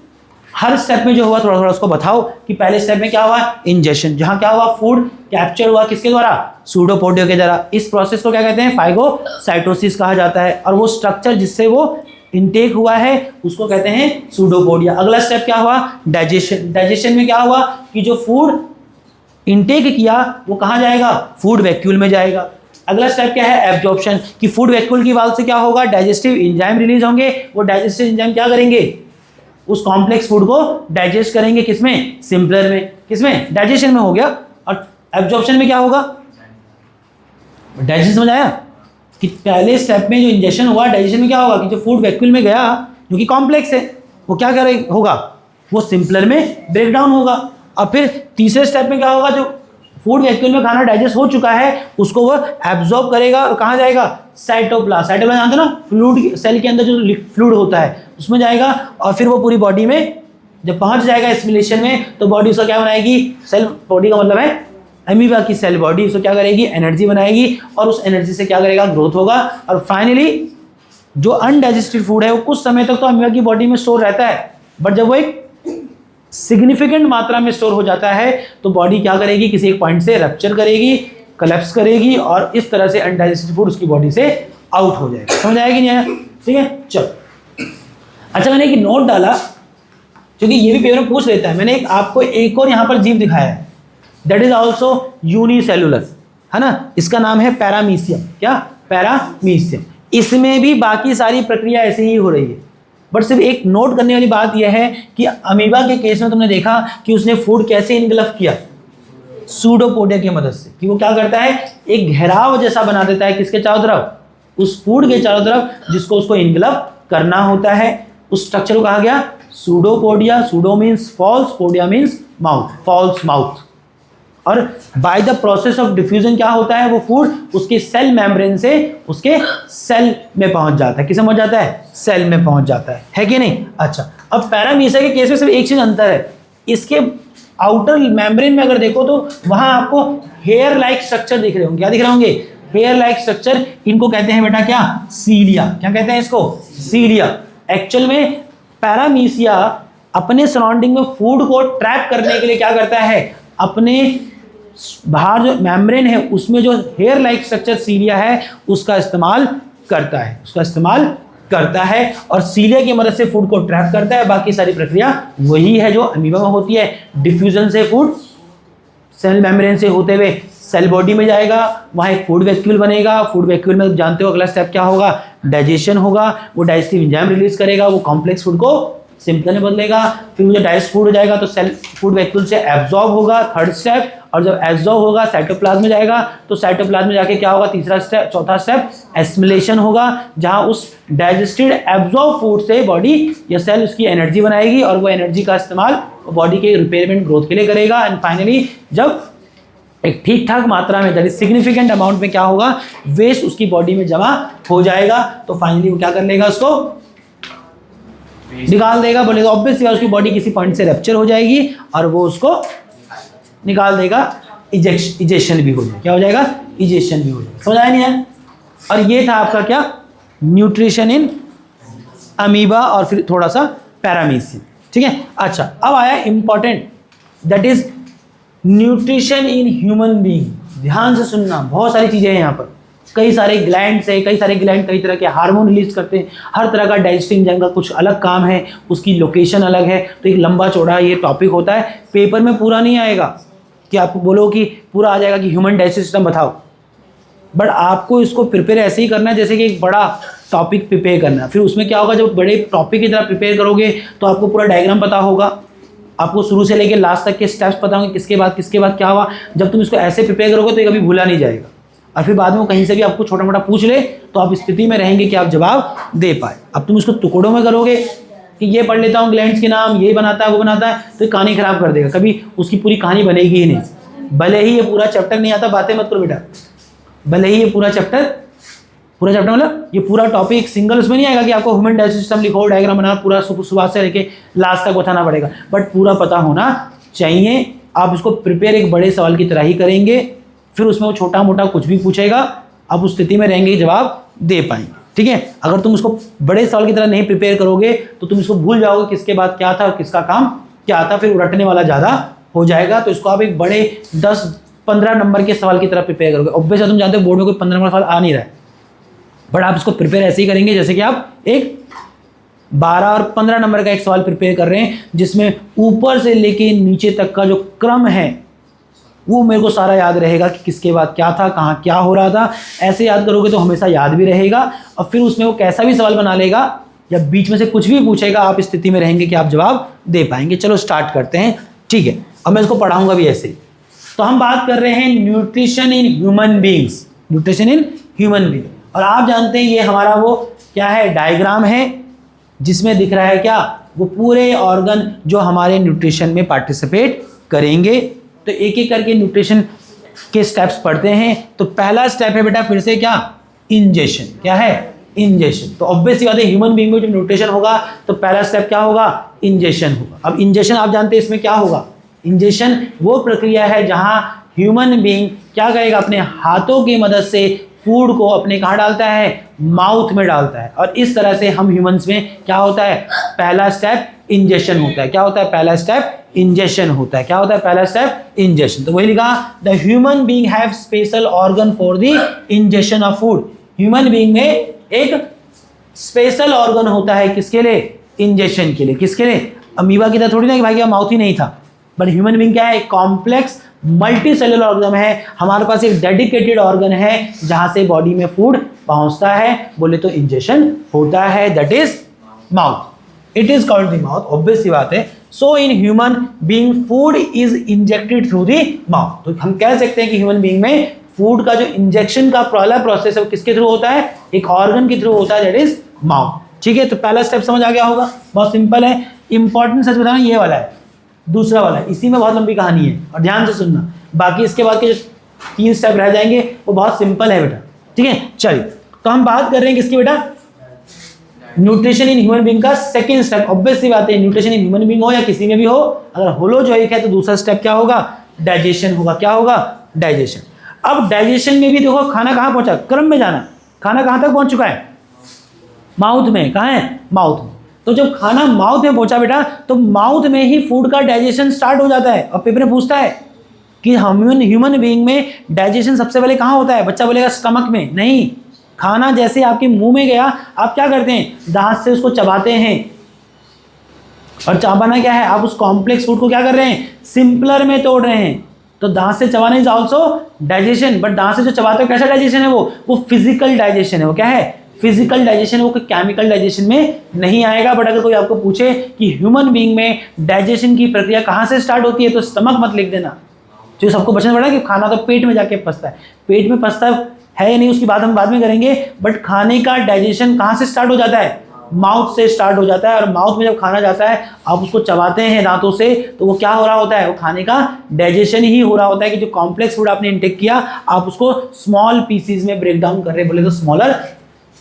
A: हर स्टेप में जो हुआ थोड़ा थोड़ा उसको बताओ कि पहले स्टेप में क्या हुआ, इंजेशन, जहाँ क्या हुआ, फूड कैप्चर हुआ किसके द्वारा, सूडोपोडिया के द्वारा। इस प्रोसेस को क्या कहते हैं, फाइगोसाइटोसिस कहा जाता है। और वो स्ट्रक्चर जिससे वो इनटेक हुआ है उसको कहते हैं सूडोपोडिया। अगला स्टेप क्या हुआ, डाइजेशन में क्या हुआ कि जो फूड इनटेक किया वो कहाँ जाएगा, फूड वैक्यूल में जाएगा। अगला स्टेप क्या है, एब्जॉर्प्शन, कि फूड वैक्यूल की वाल से क्या होगा, डाइजेस्टिव एंजाइम रिलीज होंगे। वो डाइजेस्टिव एंजाइम क्या करेंगे, उस कॉम्प्लेक्स फूड को डाइजेस्ट करेंगे, किसमें, सिंपलर में, किसमें, डाइजेशन में हो गया। और एब्जॉर्प्शन में क्या होगा, डाइजेशन समझ आया कि पहले स्टेप में जो इंजेक्शन हुआ, डाइजेशन में क्या होगा कि जो फूड वैक्यूल में गया जो कि कॉम्प्लेक्स है वो क्या होगा, वो सिंपलर में ब्रेक डाउन होगा। और फिर तीसरे स्टेप में क्या होगा, जो फूड वैक्यूल में खाना डाइजेस्ट हो चुका है उसको वो एब्जॉर्ब करेगा और कहाँ जाएगा, साइटोप्लाज्म जानते हो ना, फ्लूइड, सेल के अंदर जो फ्लूइड होता है उसमें जाएगा। और फिर वो पूरी बॉडी में जब पहुंच जाएगा एसिमिलेशन में तो बॉडी उसका क्या बनाएगी, सेल बॉडी का मतलब है अमीबा की सेल बॉडी, उसको क्या करेगी, एनर्जी बनाएगी और उस एनर्जी से क्या करेगा, ग्रोथ होगा। और फाइनली जो अनडाइजेस्टेड फूड है वो कुछ समय तक तो अमीबा की बॉडी में स्टोर रहता है, बट जब वो एक सिग्निफिकेंट मात्रा में स्टोर हो जाता है तो बॉडी क्या करेगी, किसी एक पॉइंट से रप्चर करेगी, कोलैप्स करेगी और इस तरह से अनडाइजेस्टेड फूड उसकी बॉडी से आउट हो जाएगा। समझ आएगा कि नहीं आया? ठीक है, चलो। अच्छा, मैंने एक नोट डाला क्योंकि ये भी पेपर में पूछ लेता है। मैंने आपको एक और यहाँ पर जीव दिखाया है, दैट इज ऑल्सो यूनिसेलुलर, है ना। इसका नाम है पैरामीशियम। क्या, पैरामीशियम। इसमें भी बाकी सारी प्रक्रिया ऐसे ही हो रही है, बट सिर्फ एक नोट करने वाली बात यह है कि अमीबा के केस में तुमने देखा कि उसने फूड कैसे इनगल्फ किया, सूडोपोडिया की मदद से। कि वो क्या करता है, एक घेराव जैसा बना देता है किसके चारों तरफ, उस फूड के चारों तरफ, जिसको उसको इनगल्फ करना होता है। उस स्ट्रक्चर को कहा गया pseudopodia. Pseudo means false, podia means mouth, false mouth. और by the process of diffusion क्या होता है, वो फूड उसके सेल मेम्ब्रेन से उसके सेल में पहुंच जाता है। किसे पहुंच जाता है, सेल में पहुंच जाता है कि नहीं। अच्छा, अब पैरामीशिया के केस में सिर्फ एक चीज अंतर है, इसके आउटर मेम्ब्रेन में अगर देखो तो वहां आपको हेयर लाइक स्ट्रक्चर दिख रहे होंगे। क्या दिख रहे होंगे, हेयर लाइक स्ट्रक्चर। इनको कहते हैं बेटा क्या, सीलिया। क्या कहते हैं इसको, सीलिया। एक्चुअल में पैरामीशिया अपने सराउंडिंग में फूड को ट्रैप करने के लिए क्या करता है, अपने बाहर जो मेम्ब्रेन है उसमें जो हेयर लाइक स्ट्रक्चर सीलिया है उसका इस्तेमाल करता है और सीलिया की मदद से फूड को ट्रैप करता है। बाकी सारी प्रक्रिया वही है जो अमीबा में होती है। डिफ्यूजन से फूड सेल मेम्ब्रेन से होते हुए सेल बॉडी में जाएगा, वहाँ एक फूड वैक्यूल बनेगा। फूड वैक्यूल में जानते हो अगला स्टेप क्या होगा, डाइजेशन होगा। वो डाइजेस्टिव एंजाइम रिलीज करेगा, वो कॉम्प्लेक्स फूड को सिंपल में बदलेगा। फिर वो जो डाइजेस्ट फूड हो जाएगा तो सेल फूड वैक्यूल से एब्जॉर्ब होगा, थर्ड स्टेप। और जब एब्जॉर्ब होगा साइटोप्लाज्म में जाएगा, तो साइटोप्लाज्म में जाके क्या होगा, तीसरा स्टेप, चौथा स्टेप एसिमिलेशन होगा, जहां उस डाइजेस्टेड एब्जॉर्ब फूड से बॉडी या सेल उसकी एनर्जी बनाएगी और वो एनर्जी का इस्तेमाल बॉडी के रिपेयरमेंट ग्रोथ के लिए करेगा। एंड फाइनली जब एक ठीक ठाक मात्रा में, दैट इज सिग्निफिकेंट अमाउंट में क्या होगा, वेस्ट उसकी बॉडी में जमा हो जाएगा, तो फाइनली वो क्या कर लेगा, उसको निकाल देगा। बोलेगा ऑब्वियसली उसकी बॉडी किसी पॉइंट से रैप्चर हो जाएगी और वो उसको निकाल देगा, इजेक्शन भी हो जाएगा। क्या हो जाएगा, इजेक्शन भी हो जाएगा। समझ आया नहीं है? और ये था आपका क्या, न्यूट्रिशन इन अमीबा और फिर थोड़ा सा पैरामीशियम। ठीक है, अच्छा अब आया important, that is nutrition in human being. ध्यान से सुनना, बहुत सारी चीजें हैं यहाँ पर, कई सारे ग्लैंड्स है, कई सारे ग्लैंड कई तरह के हार्मोन रिलीज करते हैं, हर तरह का डाइजेस्टिव एंजाइम का कुछ अलग काम है, उसकी लोकेशन अलग है। तो एक लंबा चौड़ा ये टॉपिक होता है, पेपर में पूरा नहीं आएगा कि आपको बोलो कि पूरा आ जाएगा कि ह्यूमन डाइजेस्टिव सिस्टम बताओ, बट आपको इसको प्रिपेयर ऐसे ही करना है जैसे कि एक बड़ा टॉपिक प्रिपेयर करना है। फिर उसमें क्या होगा, जब बड़े टॉपिक की तरह प्रिपेयर करोगे तो आपको पूरा डायग्राम पता होगा, आपको शुरू से लेकर लास्ट तक के स्टेप्स पता होंगे, किसके बाद क्या हुआ। जब तुम इसको ऐसे प्रिपेयर करोगे तो ये कभी भूला नहीं जाएगा, और फिर बाद में कहीं से भी आपको छोटा मोटा पूछ ले तो आप स्थिति में रहेंगे कि आप जवाब दे पाए। अब तुम इसको टुकड़ों में करोगे कि ये पढ़ लेता हूँ ग्लैंड्स के नाम, ये बनाता है वो बनाता है, तो ये कहानी खराब कर देगा, कभी उसकी पूरी कहानी बनेगी ही नहीं। भले ही ये पूरा चैप्टर नहीं आता, बातें मत करो बेटा, भले ही ये पूरा चैप्टर मतलब ये पूरा टॉपिक सिंगल उसमें नहीं आएगा कि आपको ह्यूमन डाइजेस्टिव सिस्टम लिखो, डायग्राम बनाना, पूरा सुबह से लेके लास्ट तक बताना पड़ेगा, बट पूरा पता होना चाहिए। आप इसको प्रिपेयर एक बड़े सवाल की तरह ही करेंगे, फिर उसमें वो छोटा मोटा कुछ भी पूछेगा, आप उस स्थिति में रहेंगे जवाब दे पाएंगे। ठीक है, अगर तुम उसको बड़े सवाल की तरह नहीं प्रिपेयर करोगे तो तुम इसको भूल जाओगे किसके बाद क्या था और किसका काम क्या था, फिर रटने वाला ज़्यादा हो जाएगा। तो इसको आप एक बड़े 10-15 नंबर के सवाल की तरह प्रिपेयर करोगे। ऑब्वियसली तुम जानते हो बोर्ड में कोई 15 नंबर सवाल आ नहीं रहा है, बट आप इसको प्रिपेयर ऐसे ही करेंगे जैसे कि आप एक 12 और 15 नंबर का एक सवाल प्रिपेयर कर रहे हैं, जिसमें ऊपर से लेके नीचे तक का जो क्रम है वो मेरे को सारा याद रहेगा कि किसके बाद क्या था, कहाँ क्या हो रहा था। ऐसे याद करोगे तो हमेशा याद भी रहेगा, और फिर उसमें वो कैसा भी सवाल बना लेगा या बीच में से कुछ भी पूछेगा, आप स्थिति में रहेंगे कि आप जवाब दे पाएंगे। चलो स्टार्ट करते हैं। ठीक है, अब मैं इसको पढ़ाऊंगा भी ऐसे ही। तो हम बात कर रहे हैं nutrition in human beings, nutrition in human being. और आप जानते हैं ये हमारा वो क्या है, डायग्राम है, जिसमें दिख रहा है क्या, वो पूरे ऑर्गन जो हमारे न्यूट्रिशन में पार्टिसिपेट करेंगे। तो एक एक करके न्यूट्रिशन के स्टेप्स पढ़ते हैं। तो पहला स्टेप है बेटा फिर से क्या, इंजेशन। क्या है, इंजेशन। तो ऑब्वियसली बात है, ह्यूमन बीइंग में जब न्यूट्रिशन होगा तो पहला स्टेप क्या होगा, इंजेशन होगा। अब इंजेशन आप जानते हैं इसमें क्या होगा, इंजेशन वो प्रक्रिया है जहां ह्यूमन बीइंग क्या करेगा, अपने हाथों की मदद से फूड को अपने कहाँ डालता है, माउथ में डालता है। और इस तरह से हम ह्यूमंस में क्या होता है, पहला स्टेप इंजेशन होता है। क्या होता है, पहला स्टेप इंजेशन होता है। क्या होता है, पहला स्टेप इंजेशन। तो वही लिखा, the human being have special organ for the ingestion of food. Human being में एक स्पेशल ऑर्गन होता है किसके लिए, इंजेशन के लिए। किसके लिए, अमीबा की तरह थोड़ी ना कि भाई माउथ ही नहीं था, बट ह्यूमन बीइंग क्या है, एक कॉम्प्लेक्स मल्टी सेलुलर ऑर्गन है। हमारे पास एक डेडिकेटेड ऑर्गन है जहां से बॉडी में फूड पहुंचता है, बोले तो इंजेशन होता है, that is mouth. It is called the mouth, obvious सी बात है। So in human being food is injected through the mouth. तो हम कह सकते हैं कि ह्यूमन बीइंग में फूड का जो इंजेक्शन का पहला प्रोसेस है वो किसके थ्रू होता है, एक ऑर्गन के थ्रू होता है, दैट इज माउथ। ठीक है, तो पहला स्टेप समझ आ गया होगा, बहुत सिंपल है। इंपॉर्टेंट सच बताना ये वाला है, दूसरा वाला है, इसी में बहुत लंबी कहानी है और ध्यान से सुनना। बाकी इसके बाद के जो 3 स्टेप रह जाएंगे वो बहुत सिंपल है बेटा। ठीक है, चलिए तो हम बात कर रहे हैं किसकी बेटा, न्यूट्रिशन इन ह्यूमन बीइंग का सेकंड स्टेप। ऑब्वियसली बात है, न्यूट्रिशन इन ह्यूमन बीइंग हो या किसी में भी हो, अगर होलोजोइक है तो दूसरा स्टेप क्या होगा, डाइजेशन होगा। क्या होगा, डाइजेशन। अब डाइजेशन में भी देखो खाना कहाँ पहुंचा, क्रम में जाना, खाना कहाँ तक पहुंच चुका है, माउथ में। कहाँ है, माउथ में। तो जब खाना माउथ में पहुंचा बेटा, तो माउथ में ही फूड का डाइजेशन स्टार्ट हो जाता है। और पेपर में पूछता है कि ह्यूमन बीइंग में डाइजेशन सबसे पहले कहाँ होता है, बच्चा बोलेगा स्टमक में। नहीं, खाना जैसे आपके मुंह में गया, आप क्या करते हैं, दांत से उसको चबाते हैं। और चबाना क्या है, आप उस कॉम्प्लेक्स फूड को क्या कर रहे हैं, सिंपलर में तोड़ रहे हैं। तो दांत से चबाना इज ऑल्सो डाइजेशन, बट दांत से जो चबाते हो कैसा डाइजेशन है वो फिजिकल डाइजेशन है। वो क्या है? Physical digestion. वो केमिकल डाइजेशन में नहीं आएगा। बट अगर कोई आपको पूछे कि ह्यूमन बीइंग में डाइजेशन की प्रक्रिया कहाँ से स्टार्ट होती है, तो स्टमक मत लिख देना। जो सबको बचना पड़ा कि खाना तो पेट में जाके पचता है, पेट में पचता है या नहीं उसकी बात हम बाद में करेंगे, बट खाने का डाइजेशन कहाँ से स्टार्ट हो जाता है? माउथ से स्टार्ट हो जाता है। और माउथ में जब खाना जाता है, आप उसको चबाते हैं दांतों से, तो वो क्या हो रहा होता है? वो खाने का डाइजेशन ही हो रहा होता है कि जो कॉम्प्लेक्स फूड आपने इंटेक किया, आप उसको स्मॉल पीसीज में ब्रेक डाउन कर रहे हैं, बोले तो स्मॉलर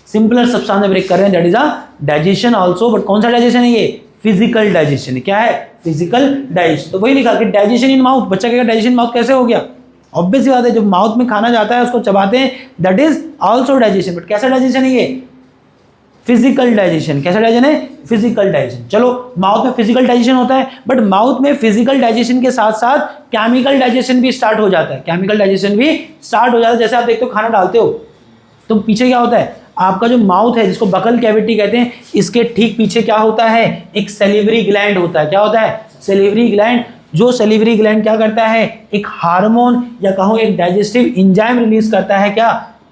A: सिंपलर सब्सटेंस में ब्रेक कर रहे हैं, that is a digestion also. But कौन सा डाइजेशन है? ये फिजिकल डाइजेशन है। क्या है? Physical digestion. तो वही लिखा कि डाइजेशन इन माउथ। बच्चा कहेगा डाइजेशन माउथ कैसे हो गया? ऑब्वियस बात है, जब माउथ में खाना जाता है उसको चबाते हैं, that is also digestion. But कैसा डाइजेशन है? ये फिजिकल डाइजेशन। कैसा डाइजेशन है? Physical digestion. चलो, माउथ में फिजिकल डाइजेशन होता है, बट माउथ में फिजिकल डाइजेशन के साथ साथ केमिकल डाइजेशन भी स्टार्ट हो जाता है। केमिकल डाइजेशन भी स्टार्ट हो जाता है। जैसे आप देखते हो खाना डालते हो तो पीछे क्या होता है? आपका जो माउथ है, जिसको बकल कैविटी कहते हैं, इसके ठीक पीछे क्या होता है? एक सेलिवरी ग्लैंड होता है। क्या होता है? Salivary gland. जो सेलिवरी ग्लैंड क्या करता है? एक हार्मोन या कहो एक डाइजेस्टिव एंजाइम रिलीज करता है। क्या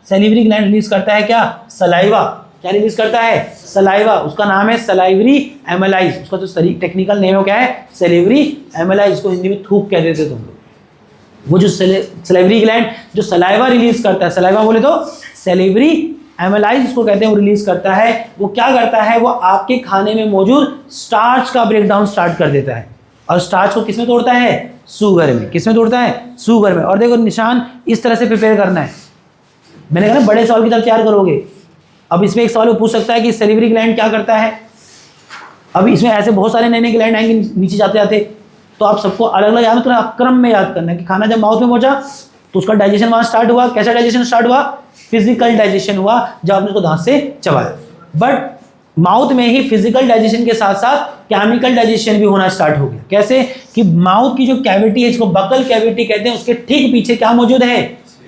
A: सेलिवरी ग्लैंड रिलीज करता है? क्या? सलाइवा। क्या रिलीज करता है? सलाइवा। उसका नाम है सलाइवरी एमेलाइज। उसका जो टेक्निकल नेम है क्या है? सेलिवरी एमेलाइज। इसको हिंदी में थूक कह देते तुम लोग। वो जो सलाइवरी ग्लैंड जो सलाइवा रिलीज करता है, सलाइवा बोले तो सेलिवरी एमेलाइज उसको कहते हैं, वो रिलीज करता है। वो क्या करता है? वो आपके खाने में मौजूद स्टार्च का ब्रेकडाउन स्टार्ट कर देता है। और स्टार्च को किसमें तोड़ता है? शुगर में। किसमें तोड़ता है? शुगर में। और देखो निशान इस तरह से प्रिपेयर करना है। मैंने कहा ना बड़े सवाल की तरफ तैयार करोगे। अब इसमें एक सवाल वो पूछ सकता है कि सेलिवरी ग्लैंड क्या करता है। अब इसमें ऐसे बहुत सारे नए नए ग्लैंड आएंगे नीचे जाते जाते, तो आप सबको अलग अलग याद करना, क्रम में याद करना है कि खाना जब माउथ में पहुंचा तो उसका डाइजेशन वहां स्टार्ट हुआ। कैसा डाइजेशन स्टार्ट हुआ? फिजिकल डाइजेशन हुआ, जब आपने उसको दांत से चबाया। बट माउथ में ही फिजिकल डाइजेशन के साथ साथ केमिकल डाइजेशन भी होना स्टार्ट हो गया। कैसे? कि माउथ की जो कैविटी है, इसको बकल कैविटी कहते हैं, उसके ठीक पीछे क्या मौजूद है?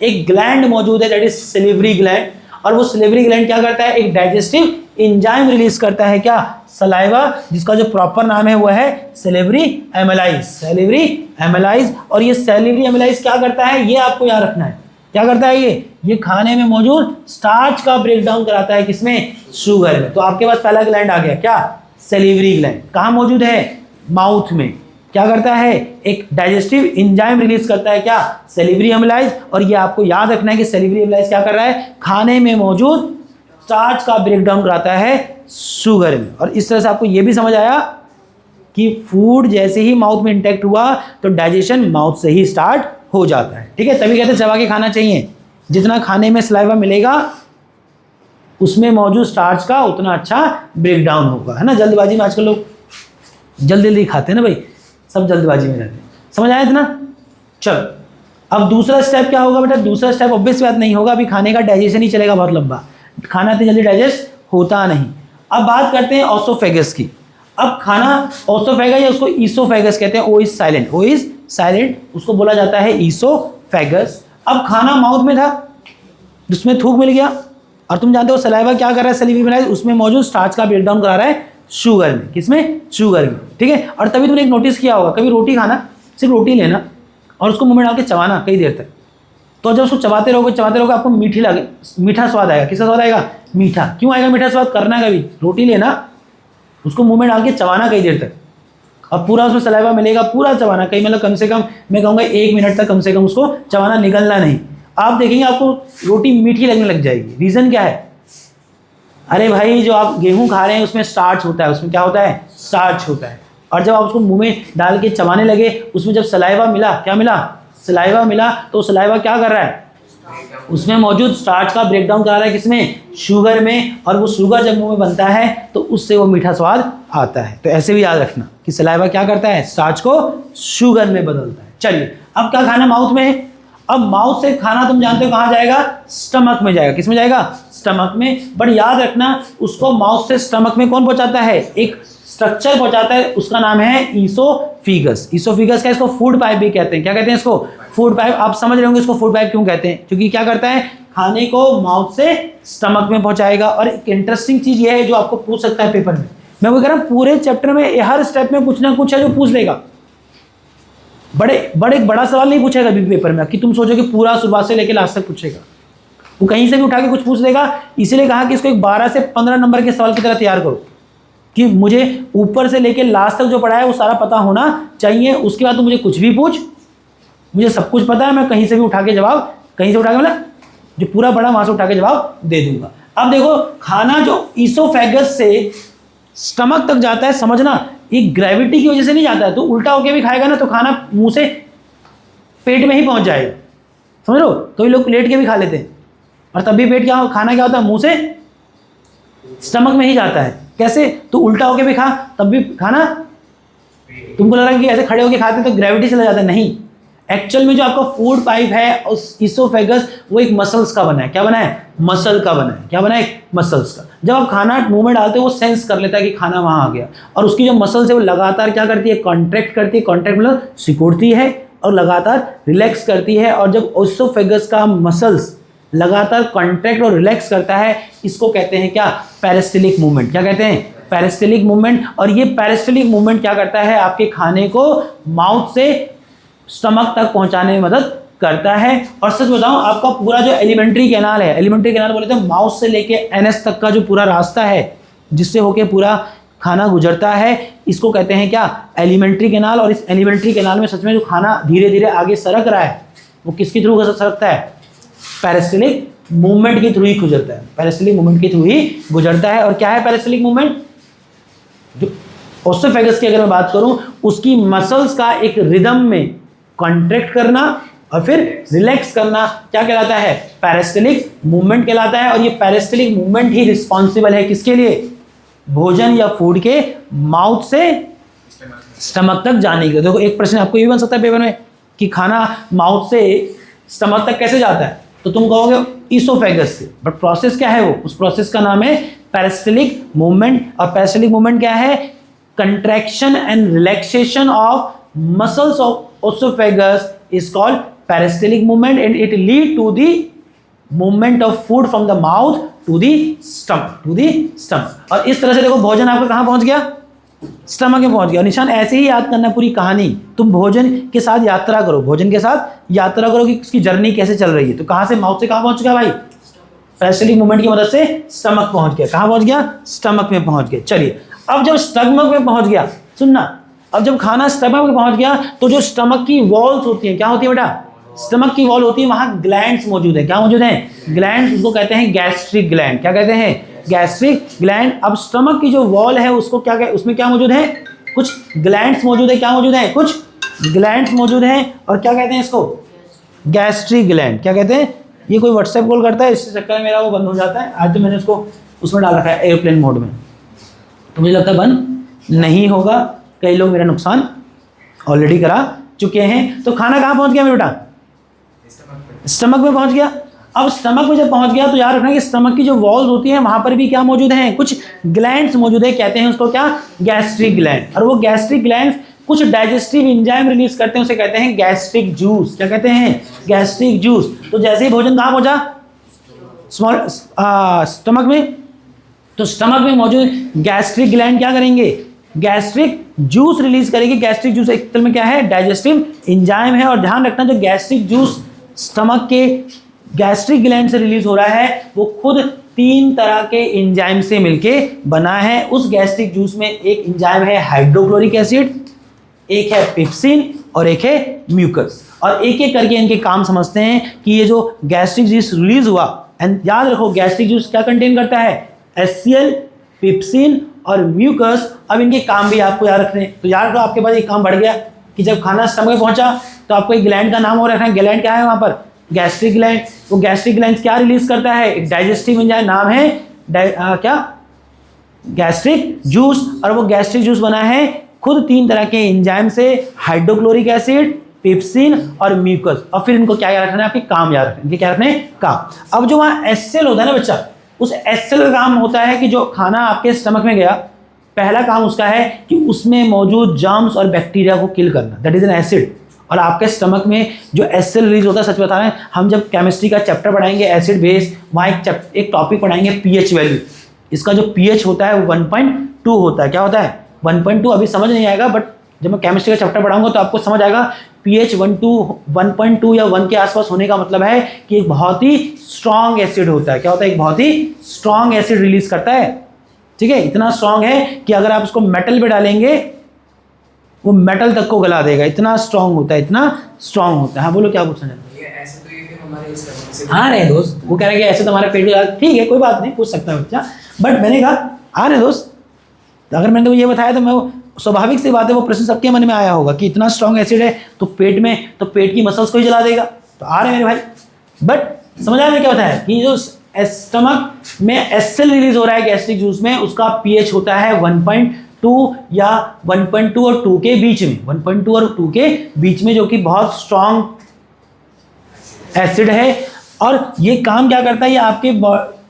A: एक ग्लैंड मौजूद है, दैट इज सेलिवरी ग्लैंड। और वो सेलिवरी ग्लैंड क्या करता है? एक डाइजेस्टिव एंजाइम रिलीज करता है। क्या? सलाइवा, जिसका जो प्रॉपर नाम है वो है सेलिवरी एमेलाइज। सेलिवरी एमेलाइज। और ये सेलिवरी एमेलाइज क्या करता है? ये आपको याद रखना है। क्या करता है ये खाने में मौजूद स्टार्च का ब्रेकडाउन कराता है। किसमें? शुगर में। तो आपके पास पहला ग्लैंड आ गया। क्या? Salivary gland. कहाँ मौजूद है? माउथ में। क्या करता है? एक डाइजेस्टिव एंजाइम रिलीज करता है। क्या? सेलिवरी एमेलाइज। और ये आपको याद रखना है कि सेलिवरी एमेलाइज क्या कर रहा है? खाने में मौजूद स्टार्च का ब्रेकडाउन कराता है शुगर में। और इस तरह से आपको ये भी समझ आया कि फूड जैसे ही माउथ में इंटेक्ट हुआ तो डाइजेशन माउथ से ही स्टार्ट हो जाता है। ठीक है, तभी कहते हैं चबा के खाना चाहिए। जितना खाने में सलाइवा मिलेगा उसमें मौजूद स्टार्च का उतना अच्छा ब्रेकडाउन होगा, है ना। जल्दबाजी में आजकल लोग जल्दी जल्दी खाते हैं ना भाई, सब जल्दबाजी में रहते हैं। समझ आया इतना? चलो, अब दूसरा स्टेप क्या होगा बेटा? दूसरा स्टेप ऑब्वियस बात नहीं होगा, अभी खाने का डाइजेशन ही चलेगा बहुत लंबा, खाना इतनी जल्दी डाइजेस्ट होता नहीं। अब बात करते हैं ऑसोफेगस की। अब खाना ऑसोफेगस या उसको ईसोफेगस कहते हैं। O is silent, O is silent, उसको बोला जाता है ईसोफेगस। अब खाना माउथ में था, उसमें थूक मिल गया, और तुम जानते हो सलाइवा क्या कर रहा है? सेलिवरी एमेलाइज, उसमें मौजूद स्टार्च का ब्रेकडाउन करा रहा है शुगर में। किसमें? शुगर में। ठीक है, और तभी तुमने एक नोटिस किया होगा, कभी रोटी खाना, सिर्फ रोटी लेना और उसको मुंह में डाल के चबाना कई देर तक, तो जब उसको चबाते रहोगे आपको मीठा स्वाद आएगा। किसका स्वाद आएगा? मीठा। क्यों आएगा मीठा स्वाद? करना कभी रोटी लेना, उसको मुंह में डाल के चबाना कई देर तक, अब पूरा उसमें सलाइवा मिलेगा, पूरा चबाना, कहीं मतलब कम से कम मैं कहूँगा 1 मिनट तक कम से कम उसको चबाना, निगलना नहीं। आप देखेंगे आपको रोटी मीठी लगने लग जाएगी। रीज़न क्या है? अरे भाई, जो आप गेहूं खा रहे हैं उसमें स्टार्च होता है। उसमें क्या होता है? स्टार्च होता है। और जब आप उसको मुंह में डाल के चबाने लगे, उसमें जब सलाइवा मिला, क्या मिला? सलाइवा मिला, तो सलाइवा क्या कर रहा है? उसमें मौजूद स्टार्च का ब्रेकडाउन करा रहा है। किसमें? शुगर में। और वो शुगर जब मुंह में बनता है तो उससे वो मीठा स्वाद आता है। तो ऐसे भी याद रखना कि सलाइवा क्या करता है? स्टार्च को शुगर में बदलता है। चलिए, अब क्या खाना माउथ में है? अब माउथ से खाना तुम जानते हो कहाँ जाएगा? स्टमक में जाएगा। किस में जाएगा? स्टमक में। बट याद रखना, उसको माउथ से स्टमक में कौन पहुंचाता है? एक स्ट्रक्चर पहुंचाता है, उसका नाम है ईसोफिगस। ईसोफिगस का इसको फूड पाइप भी कहते हैं। क्या कहते हैं इसको? Food pipe. आप समझ रहे होंगे इसको फूड पाइप क्यों कहते हैं, क्योंकि क्या करता है? खाने को माउथ से स्टमक में पहुंचाएगा। और एक इंटरेस्टिंग चीज ये है जो आपको पूछ सकता है पेपर में, मैं वो कह रहा हूँ पूरे चैप्टर में हर स्टेप में कुछ ना कुछ है जो पूछ लेगा। एक बड़ा सवाल नहीं पूछेगा बीपी पेपर में कि तुम सोचो कि पूरा शुरुआत से लेकर लास्ट तक पूछेगा। वो कहीं से भी उठा के कुछ पूछ देगा। इसीलिए कहा कि इसको एक 12 से 15 नंबर के सवाल की तरह तैयार करो कि मुझे ऊपर से लेकर लास्ट तक जो पढ़ा है वो सारा पता होना चाहिए। उसके बाद तो मुझे कुछ भी पूछ, मुझे सब कुछ पता है, मैं कहीं से भी उठा के जवाब, कहीं से उठा के मतलब जो पूरा पढ़ा वहां से उठा के जवाब दे दूंगा। अब देखो खाना जो ईसोफेगस से स्टमक तक जाता है, समझना ये ग्रेविटी की वजह से नहीं जाता है। तो उल्टा होके भी खाएगा ना तो खाना मुंह से पेट में ही पहुंच जाएगा, समझ लो। तो ये लोग लेट के भी खा लेते हैं और तब भी पेट क्या खाना क्या होता है, मुंह से स्टमक में ही जाता है। कैसे? तो उल्टा होके भी खा तब भी खाना, तुमको लग रहा है कि ऐसे खड़े होके खाते हैं तो ग्रेविटी चला जाता है, नहीं। एक्चुअल में जो आपका फूड पाइप है उस ईसोफेगस वो एक मसल्स का बना है। क्या बना है? मसल का बना है। क्या बना है? मसल्स का। जब आप खाना मुंह में डालते हो वो सेंस कर लेता है कि खाना वहां आ गया, और उसकी जो मसल्स है वो लगातार क्या करती है, कॉन्ट्रैक्ट करती है। कॉन्ट्रैक्ट मतलब सिकुड़ती है और लगातार रिलैक्स करती है। और जब ईसोफेगस का मसल्स लगातार कॉन्ट्रैक्ट और रिलैक्स करता है, इसको कहते हैं क्या, पेरिस्टलिक मूवमेंट। क्या कहते हैं? पेरिस्टलिक मूवमेंट। और ये पेरिस्टलिक मूवमेंट क्या करता है, आपके खाने को माउथ से स्टमक तक पहुंचाने में मदद करता है। और सच बताऊं, आपका पूरा जो एलिमेंट्री कैनाल है, एलिमेंट्री कैनाल बोले तो माउथ से लेके एनएस तक का जो पूरा रास्ता है जिससे होके पूरा खाना गुजरता है, इसको कहते हैं क्या, एलिमेंट्री कैनाल। और इस एलिमेंट्री कैनाल में सच में जो खाना धीरे धीरे आगे सरक रहा है वो किसके थ्रू सरकता है, पेरिस्टलिक मूवमेंट के थ्रू ही गुजरता है। पेरिस्टलिक मूवमेंट के थ्रू ही गुजरता है। और क्या है पेरिस्टलिक मूवमेंट? जो ओसोफेगस की अगर मैं बात करूं, उसकी मसल्स का एक रिदम में कॉन्ट्रैक्ट करना और फिर रिलैक्स करना क्या कहलाता है, पेरिस्टलिक मूवमेंट कहलाता है। और ये पेरिस्टलिक मूवमेंट ही रिस्पॉन्सिबल है किसके लिए, भोजन या फूड के माउथ से स्टमक तक जाने के। देखो एक प्रश्न आपको ये बन सकता है पेपर में कि खाना माउथ से स्टमक तक कैसे जाता है, तो तुम कहोगे ईसोफेगस से, बट प्रोसेस क्या है वो, उस प्रोसेस का नाम है पेरिस्टलिक मूवमेंट। और पेरिस्टलिक मूवमेंट क्या है, contraction and relaxation of muscles of oesophagus is called peristaltic movement and it lead to the movement of food from the mouth to the stomach। और इस तरह से देखो भोजन आपका कहाँ पहुंच गया, स्टमक में पहुंच गया। निशान ऐसे ही याद करना पूरी कहानी। तुम भोजन के साथ यात्रा करो, भोजन के साथ यात्रा करो कि उसकी जर्नी कैसे चल रही है। तो कहाँ से, माउथ से कहाँ पहुंच गया भाई, पेरिस्टलिक मूवमेंट की मदद से स्टमक पहुंच गया। कहाँ पहुंच गया, स्टमक में पहुंच गया। चलिए अब जब स्टमक में पहुंच गया, सुनना, अब जब खाना स्टमक में पहुंच गया तो जो स्टमक की वॉल्स होती हैं, क्या होती है बेटा, स्टमक की वॉल होती है, वहां ग्लैंड्स मौजूद है। क्या मौजूद है, ग्लैंड्स। उसको कहते हैं गैस्ट्रिक ग्लैंड। क्या कहते हैं, गैस्ट्रिक ग्लैंड। अब स्टमक की जो वॉल है उसको क्या कहते, उसमें क्या मौजूद है, कुछ ग्लैंड्स मौजूद है। क्या मौजूद है, कुछ ग्लैंड्स मौजूद हैं। और क्या कहते हैं इसको, गैस्ट्रिक ग्लैंड। क्या कहते हैं, ये कोई व्हाट्सएप कॉल करता है, इस चक्कर में मेरा वो बंद हो जाता है। आज तो मैंने उसको उसमें डाल रखा है एयरप्लेन मोड में, तो मुझे लगता है बंद नहीं होगा। कई लोग मेरा नुकसान ऑलरेडी करा चुके हैं। तो खाना कहाँ पहुंच गया मेरे बेटा, स्टमक में पहुंच गया। अब स्टमक में जब पहुंच गया तो याद रखना कि स्टमक की जो वॉल्स होती हैं वहां पर भी क्या मौजूद हैं, कुछ ग्लैंड्स मौजूद है। कहते हैं उसको क्या, गैस्ट्रिक ग्लैंड। और वो गैस्ट्रिक ग्लैंड्स कुछ डाइजेस्टिव एंजाइम रिलीज करते हैं, उसे कहते हैं गैस्ट्रिक जूस। क्या कहते हैं, गैस्ट्रिक जूस। तो जैसे ही भोजन कहाँ पहुंचा, स्टमक में, तो स्टमक में मौजूद गैस्ट्रिक ग्लैंड क्या करेंगे, गैस्ट्रिक जूस रिलीज करेगी। गैस्ट्रिक जूस एक तरह में क्या है, डाइजेस्टिव एंजाइम है। और ध्यान रखना जो गैस्ट्रिक जूस स्टमक के गैस्ट्रिक ग्लैंड से रिलीज हो रहा है वो खुद 3 तरह के एंजाइम से मिलके बना है। उस गैस्ट्रिक जूस में एक एंजाइम है हाइड्रोक्लोरिक एसिड, एक है पेप्सिन और एक है म्यूकस। और एक एक करके इनके काम समझते हैं कि ये जो गैस्ट्रिक जूस रिलीज हुआ, एंड याद रखो गैस्ट्रिक जूस क्या कंटेन करता है, HCl, पेप्सिन और म्यूकस। अब इनके काम भी आपको याद रखने, तो याद रखो आपके पास एक काम बढ़ गया कि जब खाना स्टमक में पहुंचा तो आपको एक ग्लैंड का नाम और रखना है। ग्लैंड क्या है वहां पर, गैस्ट्रिक ग्लैंड। वो गैस्ट्रिक ग्लैंड क्या रिलीज करता है, एक डाइजेस्टिव एंजाइम, नाम है क्या, गैस्ट्रिक जूस। और वो गैस्ट्रिक जूस बना है खुद 3 तरह के एंजाइम से, हाइड्रोक्लोरिक एसिड, पेप्सिन और म्यूकस। और फिर इनको क्या याद रखना है, आपके काम याद रखना है, इनके क्या रखने काम। अब जो वहाँ HCl होता है ना बच्चा, उस HCl का काम होता है कि जो खाना आपके स्टमक में गया, पहला काम उसका है कि उसमें मौजूद जर्म्स और बैक्टीरिया को किल करना, दैट इज एन एसिड। और आपके स्टमक में जो HCl रिलीज होता है, सच बता रहे हैं, हम जब केमिस्ट्री का चैप्टर पढ़ाएंगे एसिड बेस, वहाँ एक टॉपिक पढ़ाएंगे पीएच वैल्यू। इसका जो पीएच होता है वो 1.2 होता है। क्या होता है, 1.2। अभी समझ नहीं आएगा, बट जब मैं केमिस्ट्री का चैप्टर पढ़ाऊंगा तो आपको समझ आएगा pH 1.2 या 1 के आसपास होने का मतलब है कि एक बहुत ही स्ट्रॉन्ग एसिड होता है। क्या होता है? एक बहुत ही स्ट्रॉन्ग एसिड रिलीज करता है। ठीक है, इतना स्ट्रॉन्ग है कि अगर आप उसको मेटल पे डालेंगे वो मेटल तक को गला देगा, इतना स्ट्रॉन्ग होता है, इतना स्ट्रॉन्ग होता है। हाँ बोलो, क्या पूछना चाहते हैं?
B: ऐसे तो ये फिर हमारे स्टमक से
A: हाँ रहे दोस्त, वो कह रहे हैं कि ऐसे तो हमारे पेट में, ठीक है कोई बात नहीं, पूछ सकता है बच्चा, बट मैंने कहा हाँ रहे दोस्त, अगर मैंने तो ये बताया तो मैं स्वाभाविक सी बात है वो प्रश्न सबके मन में आया होगा कि इतना स्ट्रॉन्ग एसिड है तो पेट में, तो पेट की मसल्स को ही जला देगा। तो आ रहे मेरे भाई, बट समझ आया मैं क्या बताया कि जो स्टमक में एसिड रिलीज हो रहा है गैस्ट्रिक जूस में, उसका पीएच होता है 1.2 या 1.2 और 2 के बीच में, 1.2 और 2 के बीच में, जो कि बहुत स्ट्रॉन्ग एसिड है। और ये काम क्या करता है? ये आपके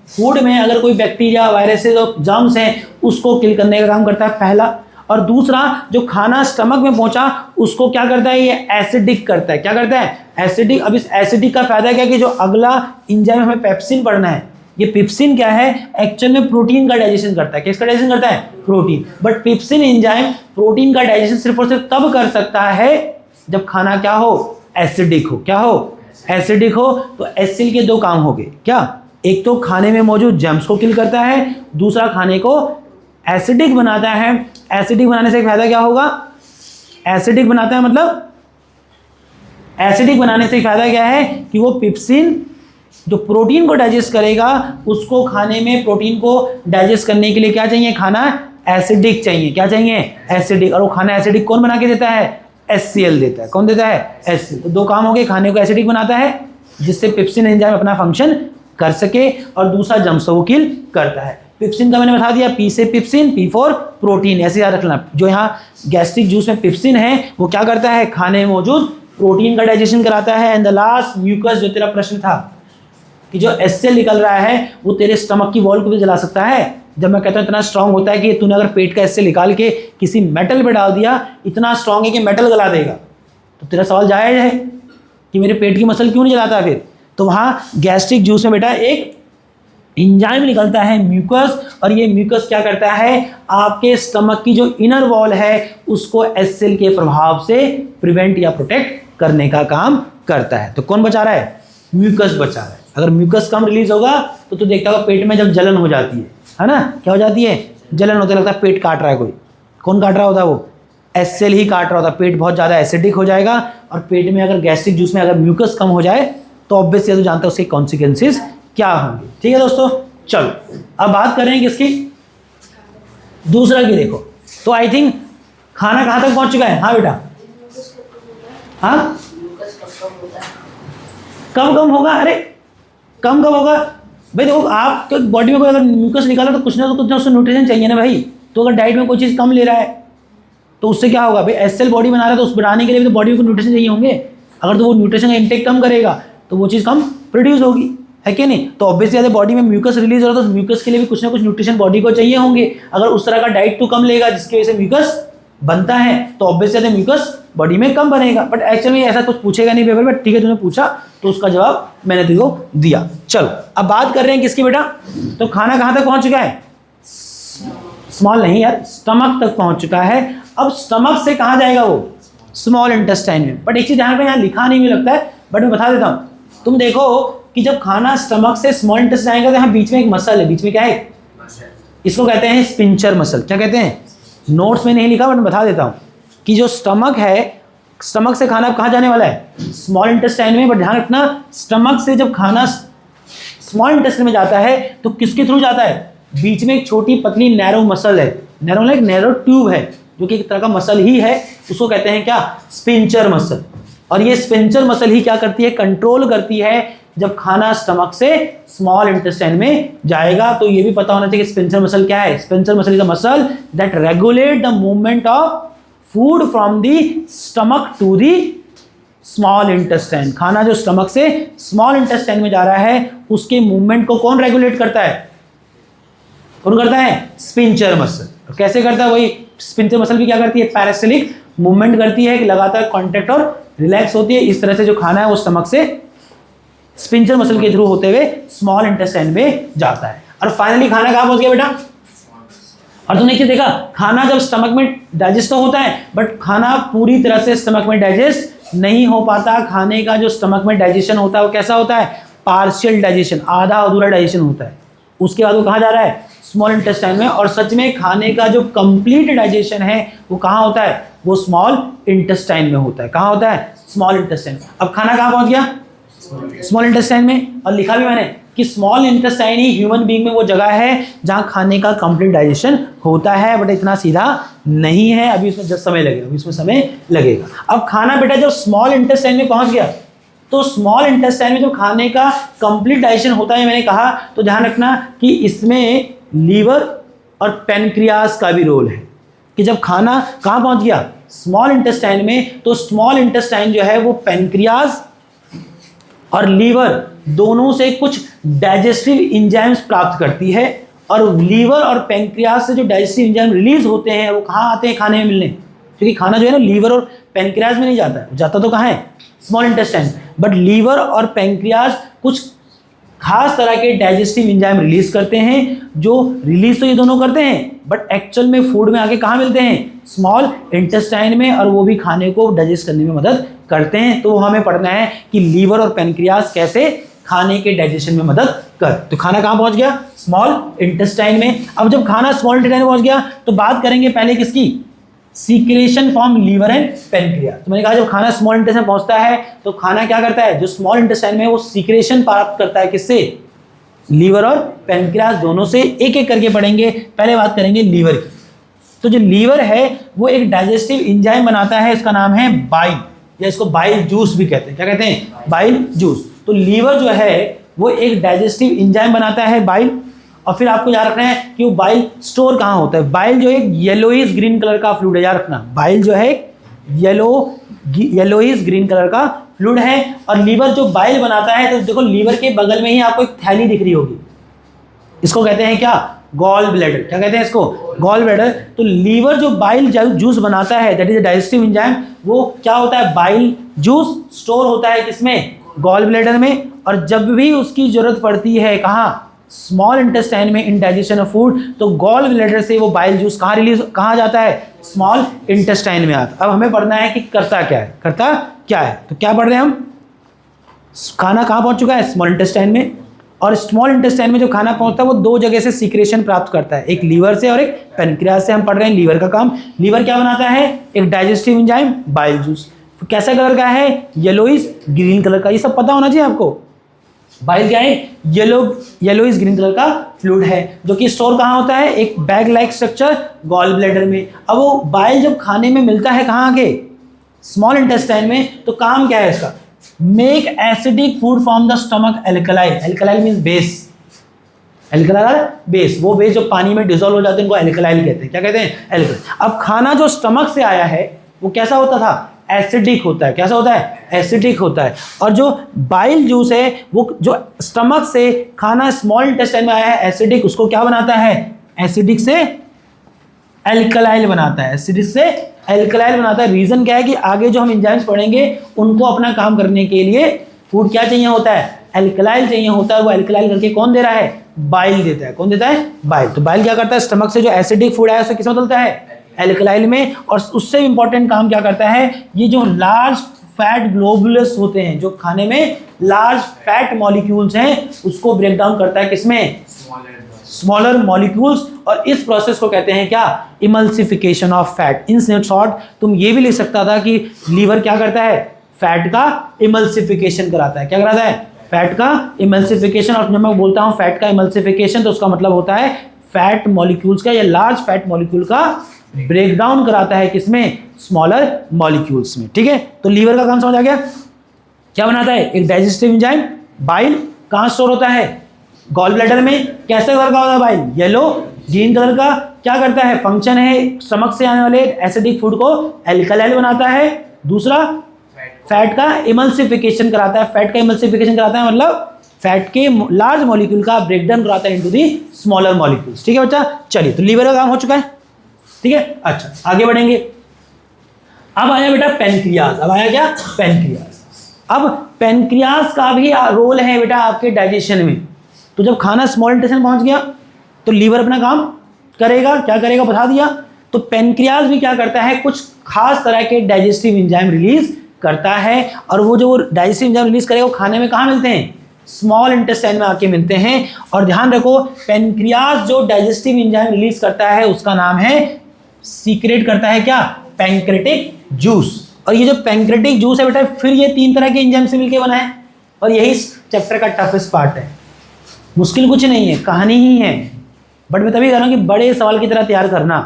A: फूड में अगर कोई बैक्टीरिया, वायरसेस और जर्म्स हैं उसको किल करने का काम करता है, पहला। और दूसरा, जो खाना स्टमक में पहुंचा उसको क्या करता है? ये एसिडिक करता है। क्या करता है? एसिडिक। अब इस एसिडिक का फायदा क्या है कि जो अगला एंजाइम हमें पेप्सिन पढ़ना है, ये पेप्सिन क्या है? एक्चुअल में प्रोटीन का डाइजेशन करता है। किसका डाइजेशन करता है? Protein. But pepsin enzyme protein का डाइजेशन सिर्फ और सिर्फ तब कर सकता है जब खाना क्या हो? एसिडिक हो। क्या हो? एसिडिक हो। तो एसिड के दो काम हो गए। क्या? एक तो खाने में मौजूद जर्म्स को किल करता है, दूसरा खाने को एसिडिक बनाता है। एसिडिक बनाने से फायदा क्या होगा? एसिडिक बनाता है मतलब एसिडिक बनाने से फायदा क्या है कि वो पेप्सिन जो प्रोटीन को डाइजेस्ट करेगा, उसको खाने में प्रोटीन को डाइजेस्ट करने के लिए क्या चाहिए? खाना एसिडिक चाहिए। क्या चाहिए? एसिडिक। और वो खाना एसिडिक कौन बना के देता है? HCl देता है। कौन देता है? HCl। तो दो काम हो गए, खाने को एसिडिक बनाता है जिससे पेप्सिन एंजाइम अपना फंक्शन कर सके, और दूसरा जर्म्स को किल करता है। पेप्सिन का मैंने बता दिया, पी से पेप्सिन, पी फॉर प्रोटीन, ऐसे याद रखना। जो यहाँ गैस्ट्रिक जूस में पेप्सिन है वो क्या करता है? खाने में मौजूद प्रोटीन का डाइजेशन कराता है। एंड द लास्ट म्यूकस, जो तेरा प्रश्न था कि जो HCl निकल रहा है वो तेरे स्टमक की वॉल को भी जला सकता है। जब मैं कहता हूँ इतना स्ट्रांग होता है कि तूने अगर पेट का HCl निकाल के किसी मेटल पे डाल दिया, इतना स्ट्रांग है कि मेटल गला देगा, तो तेरा सवाल जायज़ है कि मेरे पेट की मसल क्यों नहीं जलाता फिर। तो वहाँ गैस्ट्रिक जूस में बेटा एक एंजाइम निकलता है म्यूकस, और ये म्यूकस क्या करता है? आपके स्टमक की जो इनर वॉल है उसको HCl के प्रभाव से प्रिवेंट या प्रोटेक्ट करने का काम करता है। तो कौन बचा रहा है? म्यूकस बचा रहा है। अगर म्यूकस कम रिलीज होगा तो तू देखता होगा पेट में जब जलन हो जाती है ना, क्या हो जाती है? जलन होते, लगता है पेट काट रहा है कोई। कौन काट रहा होता है? वो HCl ही काट रहा होता है। पेट बहुत ज़्यादा एसिडिक हो जाएगा, और पेट में अगर गैस्ट्रिक जूस में अगर म्यूकस कम हो जाए तो ऑब्वियसली तो जानता है उसके कॉन्सिक्वेंसेस क्या होंगे। ठीक है दोस्तों, चलो अब बात कर रहे हैं किसकी? दूसरा की। देखो तो आई थिंक खाना कहाँ तक पहुँच चुका है? हाँ बेटा, हाँ कब कम होगा? अरे कम कब होगा भाई? देखो आप तो बॉडी में कोई अगर म्यूकस निकाला तो कुछ ना उसको न्यूट्रिशन चाहिए ना भाई। तो अगर डाइट में कोई चीज़ कम ले रहा है तो उससे क्या होगा भाई? HCl बॉडी बना रहा है तो उस बढ़ाने के लिए भी तो बॉडी को न्यूट्रिशन चाहिए होंगे। अगर तो वो न्यूट्रिशन का इंटेक कम करेगा तो वो चीज़ कम प्रोड्यूस होगी, है कि नहीं? तो ऑब्वियसली अगर बॉडी में म्यूकस रिलीज हो रहा है तो म्यूकस के लिए भी कुछ ना कुछ न्यूट्रिशन बॉडी को चाहिए होंगे। अगर उस तरह का डाइट तू कम लेगा जिसकी वजह से म्यूकस बनता है तो ऑब्वियसली म्यूकस बॉडी में कम बनेगा। बट एक्चुअली ऐसा कुछ पूछेगा नहीं पेपर में, ठीक है? तूने पूछा तो उसका जवाब मैंने तुझको दिया। चलो अब बात कर रहे हैं किसकी बेटा? तो खाना कहाँ तक पहुँच चुका है? स्मॉल नहीं यार, स्टमक तक पहुँच चुका है। अब स्टमक से कहाँ जाएगा? वो स्मॉल इंटेस्टाइन में। बट एक चीज़ ध्यान रखना, यहाँ लिखा नहीं भी लगता है बट मैं बता देता हूँ। तुम देखो कि जब खाना स्टमक से स्मॉल इंटेस्टाइन आएगा तो यहाँ बीच में एक मसल है। बीच में क्या है? इसको कहते हैं स्पिंचर मसल। क्या कहते हैं? नोट्स में नहीं लिखा बट मैं बता देता हूँ कि जो स्टमक है, स्टमक से खाना कहाँ जाने वाला है? स्मॉल इंटेस्टाइन में। बट ध्यान रखना, स्टमक से जब खाना स्मॉल इंटेस्टाइन में जाता है तो किसके थ्रू जाता है? बीच में एक छोटी पतली नैरो मसल है। नैरो मतलब एक नैरो ट्यूब है जो कि एक तरह का मसल ही है, उसको कहते हैं क्या? Sphincter muscle. और ये स्पिंचर मसल ही क्या करती है? कंट्रोल करती है जब खाना स्टमक से स्मॉल इंटेस्टाइन में जाएगा। तो ये भी पता होना चाहिए कि स्पिंचर मसल क्या है? Sphincter muscle is the muscle that regulate the movement of food from the stomach to the small intestine. खाना जो स्टमक से स्मॉल इंटेस्टाइन में जा रहा है उसके मूवमेंट को कौन रेगुलेट करता है? कौन करता है? Sphincter muscle. कैसे करता है? वही स्पिंचर मसल भी क्या करती है? पैरासिलिक मूवमेंट करती है कि लगातार कॉन्टैक्ट और रिलैक्स होती है। इस तरह से जो खाना है वो स्टमक से स्पिंचर मसल के थ्रू होते हुए स्मॉल इंटेस्टाइन में जाता है। और फाइनली खाना कहाँ पहुंच गया बेटा? और तुमने क्या देखा, खाना जब स्टमक में डाइजेस्ट तो होता है, बट खाना पूरी तरह से स्टमक में डाइजेस्ट नहीं हो पाता। खाने का जो स्टमक में डाइजेशन होता है वो कैसा होता है, पार्शियल डाइजेशन, आधा अधूरा डाइजेशन होता है। उसके बाद वो कहाँ जा रहा है, स्मॉल इंटेस्टाइन में। और सच में खाने का जो कंप्लीट डाइजेशन है वो कहाँ होता है, वो स्मॉल इंटेस्टाइन में होता है। कहाँ होता है, स्मॉल इंटेस्टाइन। अब खाना कहाँ पहुंच गया, स्मॉल इंटेस्टाइन में। और लिखा भी मैंने कि स्मॉल इंटेस्टाइन ही ह्यूमन बीइंग में वो जगह है जहाँ खाने का कंप्लीट डाइजेशन होता है, बट इतना सीधा नहीं है। अभी इसमें जस्ट समय लगेगा, अभी इसमें समय लगेगा। अब खाना बेटा जब स्मॉल इंटेस्टाइन में पहुंच गया, तो स्मॉल इंटेस्टाइन में जो खाने का कंप्लीट डाइजेशन होता है, मैंने कहा तो ध्यान रखना कि इसमें लीवर और पैनक्रियाज का भी रोल है। कि जब खाना कहाँ पहुंच गया, स्मॉल इंटेस्टाइन में, तो स्मॉल इंटेस्टाइन जो है वो पैनक्रियाज और लीवर दोनों से कुछ डाइजेस्टिव एंजाइम्स प्राप्त करती है। और लीवर और पैनक्रियाज से जो डाइजेस्टिव एंजाइम रिलीज होते हैं वो कहाँ आते हैं, खाने में मिलने। क्योंकि खाना जो है ना लीवर और पैनक्रियाज में नहीं जाता है, जाता तो कहाँ है, स्मॉल इंटेस्टाइन। बट लीवर और पैनक्रियाज कुछ खास तरह के डाइजेस्टिव एंजाइम रिलीज करते हैं, जो रिलीज तो ये दोनों करते हैं, बट एक्चुअल में फूड में आके कहाँ मिलते हैं, स्मॉल इंटेस्टाइन में। और वो भी खाने को डाइजेस्ट करने में मदद करते हैं। तो हमें पढ़ना है कि लीवर और पैनक्रियाज कैसे खाने के डाइजेशन में मदद कर। तो खाना कहाँ पहुंच गया, स्मॉल इंटेस्टाइन में। अब जब खाना स्मॉल इंटेस्टाइन में पहुंच गया तो बात करेंगे पहले किसकी, secretion from liver and pancreas. तो मैंने कहा जब खाना स्मॉल इंटेस्टाइन पहुंचता है तो खाना क्या करता है, जो स्मॉल इंटेस्टाइन में वो सीक्रेशन प्राप्त करता है, किससे, लीवर और पैनक्रियाज दोनों से। एक एक करके पढ़ेंगे। पहले बात करेंगे लीवर की। तो जो लीवर है वो एक डाइजेस्टिव एंजाइम बनाता है, इसका नाम है बाइल, या इसको बाइल जूस भी कहते हैं। क्या कहते हैं, बाइल जूस। तो लीवर जो है वो एक डाइजेस्टिव एंजाइम बनाता है, बाइल। और फिर आपको याद रखना है कि वो बाइल स्टोर कहाँ होता है। बाइल जो है येलोइश ग्रीन कलर का फ्लूइड है, याद रखना। बाइल जो है येलोइश ग्रीन कलर का फ्लूइड है। और लीवर जो बाइल बनाता है, तो देखो लीवर के बगल में ही आपको एक थैली दिख रही होगी, इसको कहते हैं क्या, गॉल ब्लैडर। क्या कहते हैं इसको, गॉल ब्लैडर। तो लीवर जो बाइल जूस बनाता है, दैट इज डाइजेस्टिव एंजाइम, वो क्या होता है, बाइल जूस स्टोर होता है किसमें, गॉल ब्लैडर में। और जब भी उसकी जरूरत पड़ती है कहाँ, स्मॉल इंटेस्टाइन में, इन डाइजेशन ऑफ फूड, तो गॉल ब्लैडर से वो बाइल जूस कहाँ रिलीज, कहाँ जाता है, स्मॉल इंटेस्टाइन में आता। अब हमें पढ़ना है कि करता क्या है, करता क्या है। तो क्या पढ़ रहे हैं हम, खाना कहाँ पहुंच चुका है, स्मॉल इंटेस्टाइन में। और स्मॉल इंटेस्टाइन में जो खाना पहुंचता है वो दो जगह से सीक्रेशन प्राप्त करता है, एक लीवर से और एक पैनक्रियाज से। हम पढ़ रहे हैं लीवर का काम। लीवर क्या बनाता है, एक डाइजेस्टिव एंजाइम बाइल जूस। कैसा कलर का है, येलोइश ग्रीन कलर का। ये सब पता होना चाहिए आपको। बाइल क्या है, येलोइश ग्रीन कलर का फ्लूइड है, जो कि स्टोर कहाँ होता है, एक bag like structure gall bladder में। अब वो बाइल जब खाने में मिलता है कहाँ आगे, स्मॉल इंटेस्टाइन में, तो काम क्या है इसका, make acidic food from the stomach alkaline. Alkaline means base, alkaline base, वो बेस जो पानी में डिजोल्व हो जाते हैं उनको एल्कलाइन कहते हैं। क्या कहते हैं, एल्कलाइन। अब खाना जो स्टमक से आया है वो कैसा होता था, एसिडिक होता है। कैसा होता है, एसिडिक होता है। और जो बाइल जूस है वो जो स्टमक से खाना स्मॉल इंटेस्टाइन में आया है एसिडिक, उसको क्या बनाता है, एसिडिक से एल्कलाइल बनाता है, एसिडिक से एल्कलाइल बनाता है। रीजन क्या है कि आगे जो हम एंजाइम्स पढ़ेंगे उनको अपना काम करने के लिए फूड क्या चाहिए होता है, एल्कलाइल चाहिए होता है। वो एल्कलाइल करके कौन दे रहा है, बाइल देता है। कौन देता है, बाइल। तो बाइल क्या करता है, स्टमक से जो एसिडिक फूड है उसे किस में बदलता है, एल्कलाइल में। और उससे इंपॉर्टेंट काम क्या करता है, ये जो लार्ज फैट ग्लोबुलस होते हैं, जो खाने में लार्ज फैट मॉलिक्यूल्स हैं, उसको ब्रेक डाउन करता है किसमें, स्मॉलर मॉलिक्यूल्स। और इस प्रोसेस को कहते हैं क्या, emulsification of fat. In short तुम ये भी लिख सकता था कि लीवर क्या करता है, फैट का इमल्सिफिकेशन कराता है। क्या कराता है, फैट का इमल्सिफिकेशन। और जब मैं बोलता हूँ फैट का इमल्सिफिकेशन, तो उसका मतलब होता है फैट मॉलिक्यूल्स का या लार्ज फैट मॉलिक्यूल का ब्रेक डाउन कराता है किसमें, स्मॉलर मॉलिक्यूल्स में। ठीक है, तो लीवर का काम समझ आ गया। क्या बनाता है, एक डाइजेस्टिव एंजाइम बाइल। कहाँ स्टोर होता है, गॉल ब्लैडर में। कैसे कलर का होता है बाइल, येलो ग्रीन कलर का। क्या करता है, फंक्शन है स्टमक से आने वाले एसिडिक फूड को एल्कलाइल बनाता है। दूसरा फैट का इमल्सिफिकेशन कराता है। फैट का इमल्सिफिकेशन कराता है मतलब फैट के लार्ज मॉलिक्यूल का ब्रेकडाउन कराता है इनटू दी स्मॉलर मॉलिक्यूल्स। ठीक है बच्चा, चलिए तो लीवर का काम हो चुका है। ठीक है, अच्छा आगे बढ़ेंगे। अब आया बेटा पैनक्रियाज। अब आया क्या, पैनक्रियाज। अब पैनक्रियाज का भी रोल है बेटा आपके डाइजेशन में। तो जब खाना स्मॉल इंटेस्टाइन पहुंच गया तो लीवर अपना काम करेगा, क्या करेगा बता दिया। तो पेनक्रियाज भी क्या करता है, कुछ खास तरह के डाइजेस्टिव एंजाइम रिलीज करता है, और वो जो डाइजेस्टिव एंजाइम रिलीज करेगा वो खाने में कहाँ मिलते हैं, स्मॉल इंटेस्टाइन में आके मिलते हैं। और ध्यान रखो पेनक्रियाज जो डाइजेस्टिव एंजाइम रिलीज करता है उसका नाम है, सीक्रेट करता है क्या, पैंक्रेटिक जूस। और ये जो पैंक्रेटिक जूस है बेटा फिर ये 3 तरह के एंजाइम से मिलके बना है, और यही चैप्टर का टफेस्ट पार्ट है। मुश्किल कुछ नहीं है, कहानी ही है, बट मैं तभी कह रहा हूँ कि बड़े सवाल की तरह तैयार करना।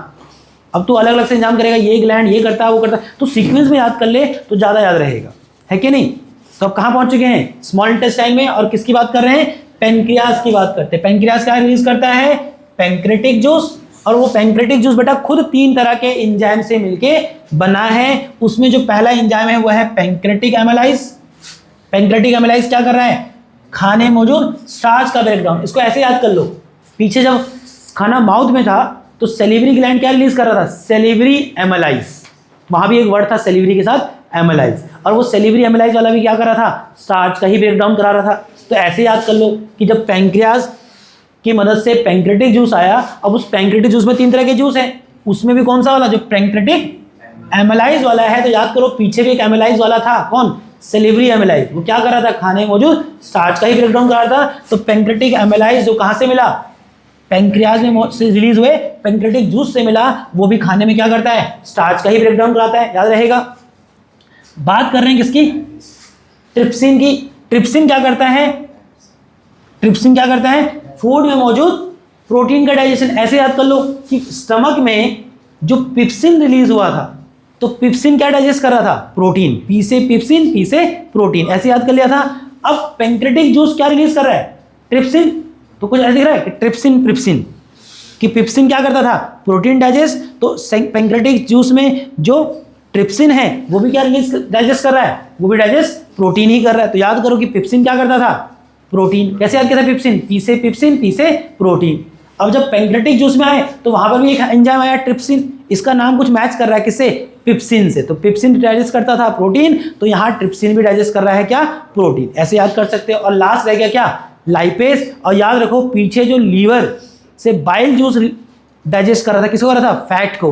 A: अब तू अलग अलग से एग्जाम करेगा, ये ग्लैंड ये करता है वो करता है, तो सीक्वेंस में याद कर ले तो ज़्यादा याद रहेगा, है कि नहीं। तो अब कहाँ पहुँच चुके हैं, स्मॉल इंटेस्टाइन में, और किसकी बात कर रहे हैं, पेनक्रियाज की बात करते हैं। पेनक्रियाज क्या रिलीज करता है, पैंक्रेटिक जूस, और वो पैंक्रेटिक जूस बेटा खुद 3 तरह के एंजाइम से मिलके बना है। उसमें जो पहला एंजाइम है वो है पैंक्रेटिक एमाइलेज। पैंक्रेटिक एमाइलेज क्या कर रहा है, खाने में मौजूद स्टार्च का ब्रेकडाउन। इसको ऐसे याद कर लो, पीछे जब खाना माउथ में था तो सेलिवरी ग्लैंड क्या रिलीज कर रहा था, सेलिवरी एमाइलेज। वहां भी एक वर्ड था सेलिवरी के साथ एमाइलेज, और वो सेलिवरी एमाइलेज वाला भी क्या कर रहा था, स्टार्च का ही ब्रेकडाउन करा रहा था। तो ऐसे याद कर लो कि जब पैंक्रियाज की मदद से पैंक्रेटिक जूस आया, अब उस पैंक्रेटिक जूस में 3 तरह के जूस हैं, उसमें भी कौन सा वाला, जो पैंक्रेटिक एमाइलेज वाला है। तो याद करो पीछे भी एक एमाइलेज वाला था, कौन, सेलिवरी एमाइलेज। वो क्या कर रहा था, खाने में मौजूद स्टार्च का ही ब्रेकडाउन कर रहा था। तो पैंक्रेटिक एमाइलेज जो कहाँ से मिला, पैंक्रियाज में से रिलीज हुए पैंक्रेटिक जूस से मिला, वो भी खाने में क्या करता है, स्टार्च का ही ब्रेकडाउन कराता है, याद रहेगा। बात कर रहे हैं किसकी, ट्रिप्सिन की। ट्रिप्सिन क्या करता है, ट्रिप्सिन क्या करता है, फूड में मौजूद प्रोटीन का डाइजेशन। ऐसे याद कर लो कि स्टमक में जो पिप्सिन रिलीज हुआ था, तो पिप्सिन क्या डाइजेस्ट कर रहा था, प्रोटीन। पी से पिप्सिन, पी से प्रोटीन, ऐसे याद कर लिया था। अब पैंक्रेटिक जूस क्या रिलीज कर रहा है, ट्रिप्सिन। तो कुछ ऐसे दिख रहा है कि ट्रिप्सिन पिप्सिन, कि पिप्सिन क्या करता था, प्रोटीन डाइजेस्ट। तो पैंक्रेटिक जूस में जो ट्रिप्सिन है वो भी क्या रिलीज डाइजेस्ट कर रहा है, वो भी डाइजेस्ट प्रोटीन ही कर रहा है। तो याद करो कि पिप्सिन क्या करता था, प्रोटीन। कैसे याद किया था, पिप्सिन, पी से प्रोटीन। अब जब पैंक्रेटिक जूस में आए तो वहां पर भी एक एंजाइम आया ट्रिप्सिन, इसका नाम कुछ मैच कर रहा है किससे, पिप्सिन से। तो पिप्सिन डाइजेस्ट करता था प्रोटीन, तो यहाँ ट्रिप्सिन भी डाइजेस्ट कर रहा है क्या, प्रोटीन। ऐसे याद कर सकते हो। और लास्ट रह गया क्या, लाइपेज। और याद रखो पीछे जो लीवर से बाइल जूस डाइजेस्ट कर रहा था, किसको कर रहा था, फैट को।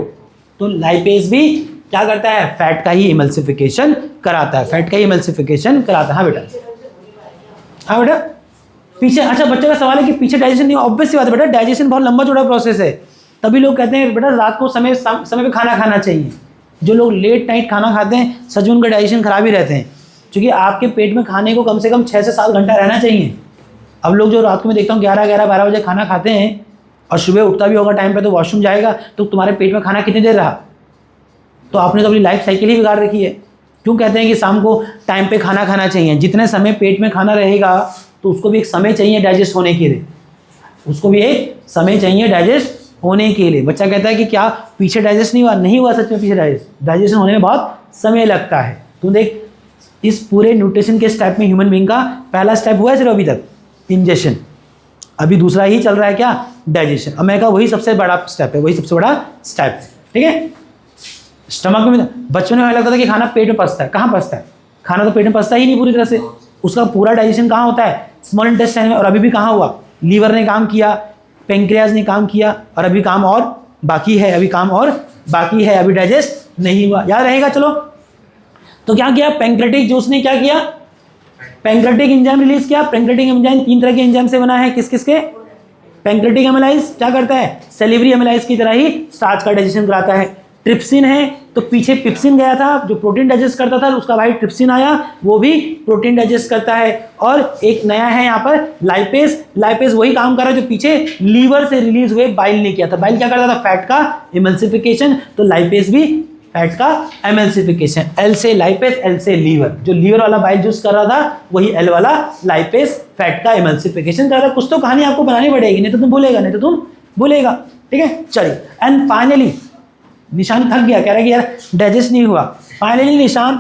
A: तो लाइपेज भी क्या करता है, फैट का ही इमल्सिफिकेशन कराता है, फैट का ही इमल्सिफिकेशन कराता है। हाँ बेटा, हाँ बेटा पीछे। अच्छा बच्चे का सवाल है कि पीछे डाइजेशन नहीं, ऑब्वियस सी बात है बेटा, डाइजेशन बहुत लंबा चौड़ा प्रोसेस है। तभी लोग कहते हैं बेटा रात को समय पे खाना खाना चाहिए। जो लोग लेट नाइट खाना खाते हैं सच में उनका डाइजेशन खराब ही रहते हैं, क्योंकि आपके पेट में खाने को कम से कम 6 से 7 घंटा रहना चाहिए। अब लोग जो रात को मैं देखता हूँ 11-12 बजे खाना खाते हैं और सुबह उठता भी होगा टाइम पे तो वॉशरूम जाएगा, तो तुम्हारे पेट में खाना कितनी देर रहा, तो आपने तो अपनी लाइफ साइकिल ही बिगाड़ रखी है। क्यों कहते हैं कि शाम को टाइम पे खाना खाना चाहिए, जितने समय पेट में खाना रहेगा तो उसको भी एक समय चाहिए डाइजेस्ट होने के लिए, उसको भी एक समय चाहिए डाइजेस्ट होने के लिए। बच्चा कहता है कि क्या पीछे डाइजेस्ट नहीं हुआ, नहीं हुआ सच में, पीछे डाइजेशन होने में बहुत समय लगता है। तो देख इस पूरे न्यूट्रिशन के स्टेप में ह्यूमन बीइंग का पहला स्टेप हुआ है सिर्फ अभी तक, इंजेक्शन। अभी दूसरा ही चल रहा है क्या, डाइजेशन। अब मैं कहा वही सबसे बड़ा स्टेप है, वही सबसे बड़ा स्टेप है, ठीक है। स्टमक में बचपन में हमें लगता था कि खाना पेट में पचता है, कहाँ पचता है, खाना तो पेट में पचता ही नहीं पूरी तरह से। उसका पूरा डाइजेशन कहाँ होता है, स्मॉल इंटेस्टाइन में। और अभी भी कहाँ हुआ, लीवर ने काम किया, पेंक्रियाज ने काम किया, और अभी काम और बाकी है, अभी काम और बाकी है, अभी डाइजेस्ट नहीं हुआ। याद रहेगा। चलो तो क्या किया, पैंक्रेटिक जूस ने क्या किया, पैंक्रेटिक एंजाइम रिलीज किया। पैंक्रेटिक एंजाइम 3 तरह के एंजाइम से बना है, किस किस के, पैंक्रेटिक एमाइलेज क्या करता है, सेलिवरी एमाइलेज की तरह ही स्टार्च का डाइजेशन कराता है। ट्रिप्सिन है तो पीछे पिप्सिन गया था जो प्रोटीन डाइजेस्ट करता था, उसका भाई ट्रिप्सिन आया, वो भी प्रोटीन डाइजेस्ट करता है। और एक नया है यहाँ पर लाइपेज। लाइपेज वही काम कर रहा है जो पीछे लीवर से रिलीज हुए बाइल ने किया था। बाइल क्या करता था, फैट का इमल्सिफिकेशन, तो लाइपेज भी फैट का एमल्सिफिकेशन। एल से लाइपेज, एल से लीवर। जो लीवर वाला बाइल जूस कर रहा था वही एल वाला लाइपेज फैट का एमल्सिफिकेशन कर रहा है। कुछ तो कहानी आपको बनानी पड़ेगी, नहीं तो तुम भूलेगा, ठीक है। चलिए एंड फाइनली निशान थक गया, कह रहा है कि यार डाइजेस्ट नहीं हुआ। फाइनली निशान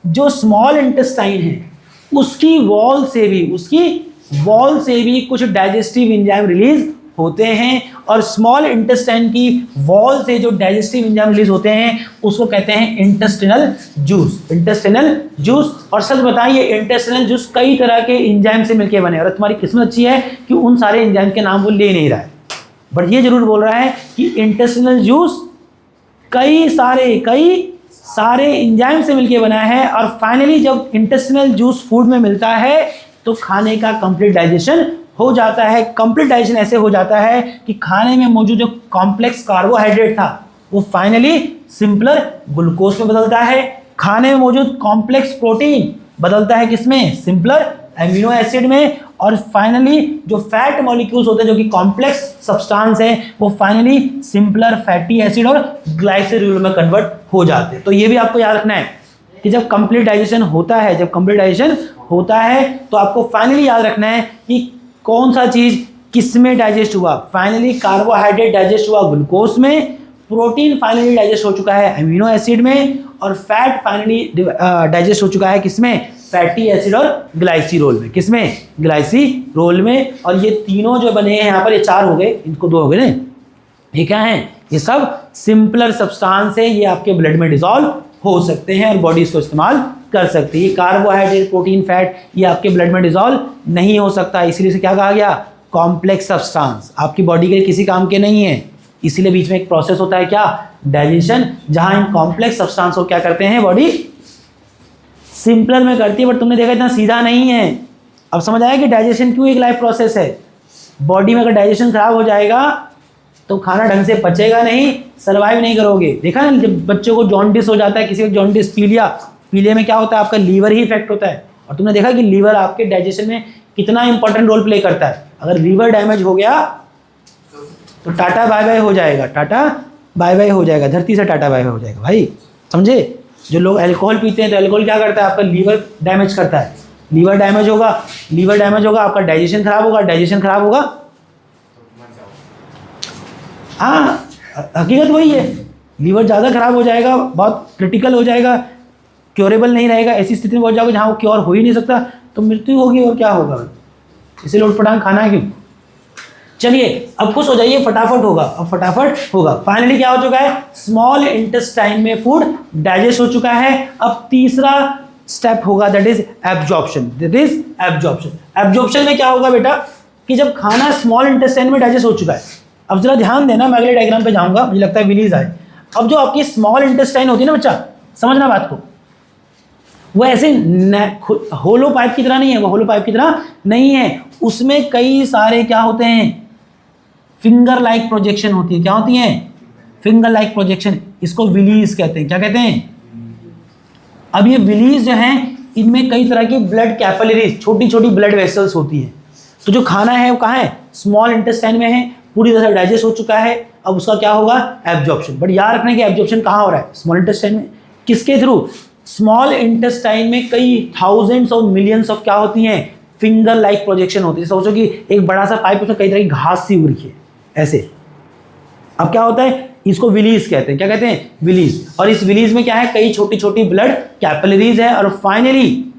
A: जो स्मॉल इंटेस्टाइन है उसकी वॉल से भी कुछ डाइजेस्टिव एंजाइम रिलीज होते हैं, और स्मॉल इंटेस्टाइन की वॉल से जो डाइजेस्टिव एंजाइम रिलीज होते हैं उसको कहते हैं इंटेस्टिनल जूस। और सच बताइए इंटेस्टिनल जूस कई तरह के एंजाइम से मिलकर बने, और तुम्हारी किस्मत अच्छी है कि उन सारे एंजाइम के नाम वो ले नहीं रहा है। बट ये जरूर बोल रहा है कि इंटेस्टिनल जूस कई सारे एंजाइम से मिलके बना है, और फाइनली जब इंटेस्टिनल जूस फूड में मिलता है तो खाने का कंप्लीट डाइजेशन हो जाता है। कंप्लीट डाइजेशन ऐसे हो जाता है कि खाने में मौजूद जो कॉम्प्लेक्स कार्बोहाइड्रेट था वो फाइनली सिंपलर ग्लूकोज में बदलता है। खाने में मौजूद कॉम्प्लेक्स प्रोटीन बदलता है किसमें? सिंपलर एमिनो एसिड में। और फाइनली जो फैट मॉलिक्यूल्स होते हैं जो कि कॉम्प्लेक्स सब्सटेंस है वो फाइनली सिंपलर फैटी एसिड और ग्लाइसरॉल में कन्वर्ट हो जाते हैं। तो ये भी आपको याद रखना है कि जब कंप्लीट डाइजेशन होता है तो आपको फाइनली याद रखना है कि कौन सा चीज किस में डाइजेस्ट हुआ। फाइनली कार्बोहाइड्रेट डाइजेस्ट हुआ ग्लूकोज में, प्रोटीन फाइनली डाइजेस्ट हो चुका है अमीनो एसिड में, और फैट फाइनली डाइजेस्ट हो चुका है किसमें? फैटी एसिड और ग्लाइसिरोल में। किसमें? ग्लाइसिरोल में। और ये तीनों जो बने हैं यहाँ पर, ये 4 हो गए, इनको 2 हो गए ना, ये क्या है? ये सब सिंपलर सब्सटेंस है, ये आपके ब्लड में डिसॉल्व हो सकते हैं और बॉडी इसको इस्तेमाल कर सकती है। कार्बोहाइड्रेट, प्रोटीन, फैट ये आपके ब्लड में डिसॉल्व नहीं हो सकता, इसीलिए से क्या कहा गया? कॉम्प्लेक्स सब्सटेंस, आपकी बॉडी के किसी काम के नहीं है। इसीलिए बीच में एक प्रोसेस होता है क्या? डाइजेशन, जहां इन कॉम्प्लेक्स सब्सटेंस को क्या करते हैं बॉडी सिंपलर में करती है। बट तुमने देखा इतना सीधा नहीं है। अब समझ आया कि डाइजेशन क्यों एक लाइफ प्रोसेस है। बॉडी में अगर डाइजेशन खराब हो जाएगा तो खाना ढंग से पचेगा नहीं, सर्वाइव नहीं करोगे। देखा ना, जब बच्चों को जॉन्डिस हो जाता है, किसी को जॉन्डिस, पीलिया में क्या होता है? आपका लीवर ही इफेक्ट होता है। और तुमने देखा कि लीवर आपके डाइजेशन में कितना इंपॉर्टेंट रोल प्ले करता है। अगर लीवर डैमेज हो गया तो टाटा बाय बाय हो जाएगा, टाटा बाय बाय हो जाएगा, धरती से टाटा बाय बाय हो जाएगा भाई, समझे? जो लोग अल्कोहल पीते हैं तो अल्कोहल क्या करता है? आपका लीवर डैमेज करता है। लीवर डैमेज होगा, आपका डाइजेशन खराब होगा। हाँ, हकीकत वही है, लीवर ज़्यादा खराब हो जाएगा, बहुत क्रिटिकल हो जाएगा, क्योरेबल नहीं रहेगा, ऐसी स्थिति में पहुंच जाओगे जहाँ वो क्योर हो ही नहीं सकता, तो मृत्यु होगी और क्या होगा? इसीलिए उठपटांग खाना है क्यों? चलिए अब खुश हो जाइए, फटाफट होगा। फाइनली क्या हो चुका है? स्मॉल इंटेस्टाइन में फूड डाइजेस्ट हो चुका है। अब तीसरा स्टेप होगा, दैट इज एब्जॉर्प्शन। एब्जॉर्प्शन में क्या होगा बेटा कि जब खाना स्मॉल इंटेस्टाइन में डाइजेस्ट हो चुका है, अब जरा ध्यान देना, मैं अगले डायग्राम पे जाऊंगा, मुझे लगता है विलीज आए। अब जो आपकी स्मॉल इंटेस्टाइन होती है ना बच्चा, समझना बात को, वो ऐसे होलो पाइप की तरह नहीं है, उसमें कई सारे क्या होते हैं? फिंगर लाइक प्रोजेक्शन होती है। क्या होती है? Finger like projection. इसको विलीज कहते हैं। क्या कहते हैं? अब ये विलीज जो हैं, इनमें कई तरह की ब्लड कैपिलरीज, छोटी छोटी ब्लड वेसल्स होती हैं। तो जो खाना है वो कहाँ है? स्मॉल इंटेस्टाइन में है, पूरी तरह से डाइजेस्ट हो चुका है। अब उसका क्या होगा? एब्जॉर्प्शन। बट याद रखना कि एब्जॉर्प्शन कहाँ हो रहा है? स्मॉल इंटेस्टाइन में। किसके थ्रू? स्मॉल इंटेस्टाइन में कई थाउजेंड्स ऑफ मिलियंस ऑफ क्या होती हैं? फिंगर लाइक प्रोजेक्शन होती है। सोचो कि एक बड़ा सा पाइप, उसमें कई तरह की घास सी उड़ रही है ऐसे। अब क्या होता है? इसको विलीज कहते हैं। क्या कहते हैं? विलीज। और इस विलीज में क्या है? कई छोटी छोटी ब्लड कैपिलरीज है। और फाइनली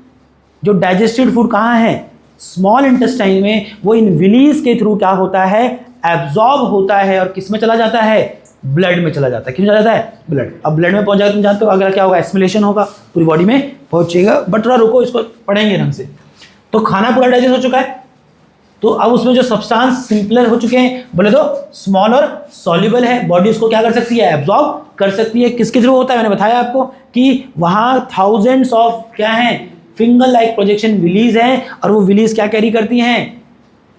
A: जो डाइजेस्टेड फूड कहाँ है? स्मॉल इंटेस्टाइन में। वो इन विलीज के थ्रू क्या होता है? एब्जॉर्ब होता है और किस में चला जाता है? ब्लड में चला जाता है। किस में चला जाता है? ब्लड। अब ब्लड में पहुंच जाएगा, तुम जानते हो अगला क्या होगा? एस्मिलेशन होगा, पूरी बॉडी में पहुंचेगा। बट थोड़ा रुको, इसको पढ़ेंगे ढंग से। तो खाना पूरा डाइजेस्ट हो चुका है, तो अब उसमें जो सब्सटेंस सिंपलर हो चुके हैं, बोले तो स्मॉल और सॉल्युबल है, बॉडी उसको क्या कर सकती है? एब्जॉर्ब कर सकती है। किसके थ्रू होता है? मैंने बताया आपको कि वहां थाउजेंड्स ऑफ क्या है? फिंगर लाइक प्रोजेक्शन विलीज हैं, और वो विलीज क्या कैरी करती हैं?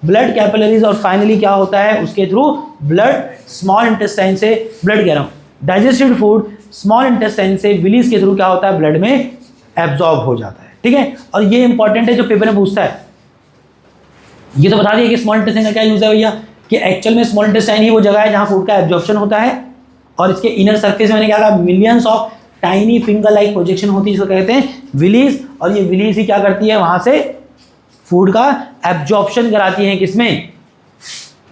A: Blood capillaries. और फाइनली क्या होता है? उसके थ्रू ब्लड स्मॉल इंटेस्टाइन से, ब्लड कह रहा हूँ, डाइजेस्टेड फूड स्मॉल इंटेस्टाइन से विलीज के थ्रू क्या होता है? ब्लड में एब्जॉर्ब हो जाता है। ठीक है, और ये इंपॉर्टेंट है, जो पेपर में पूछता है। ये तो बता दिया कि स्मॉल इंटेस्टाइन का क्या यूज है भैया, कि एक्चुअल में स्मॉल इंटेस्टाइन ही वो जगह है जहां फूड का एब्जॉर्प्शन होता है। और इसके इनर सरफेस में मैंने क्या कहा? Millions of tiny finger like projection होती है, जिसको कहते हैं विलीज। और ये विलीज ही क्या करती है? वहां से फूड का एब्जॉर्प्शन कराती है। किसमें?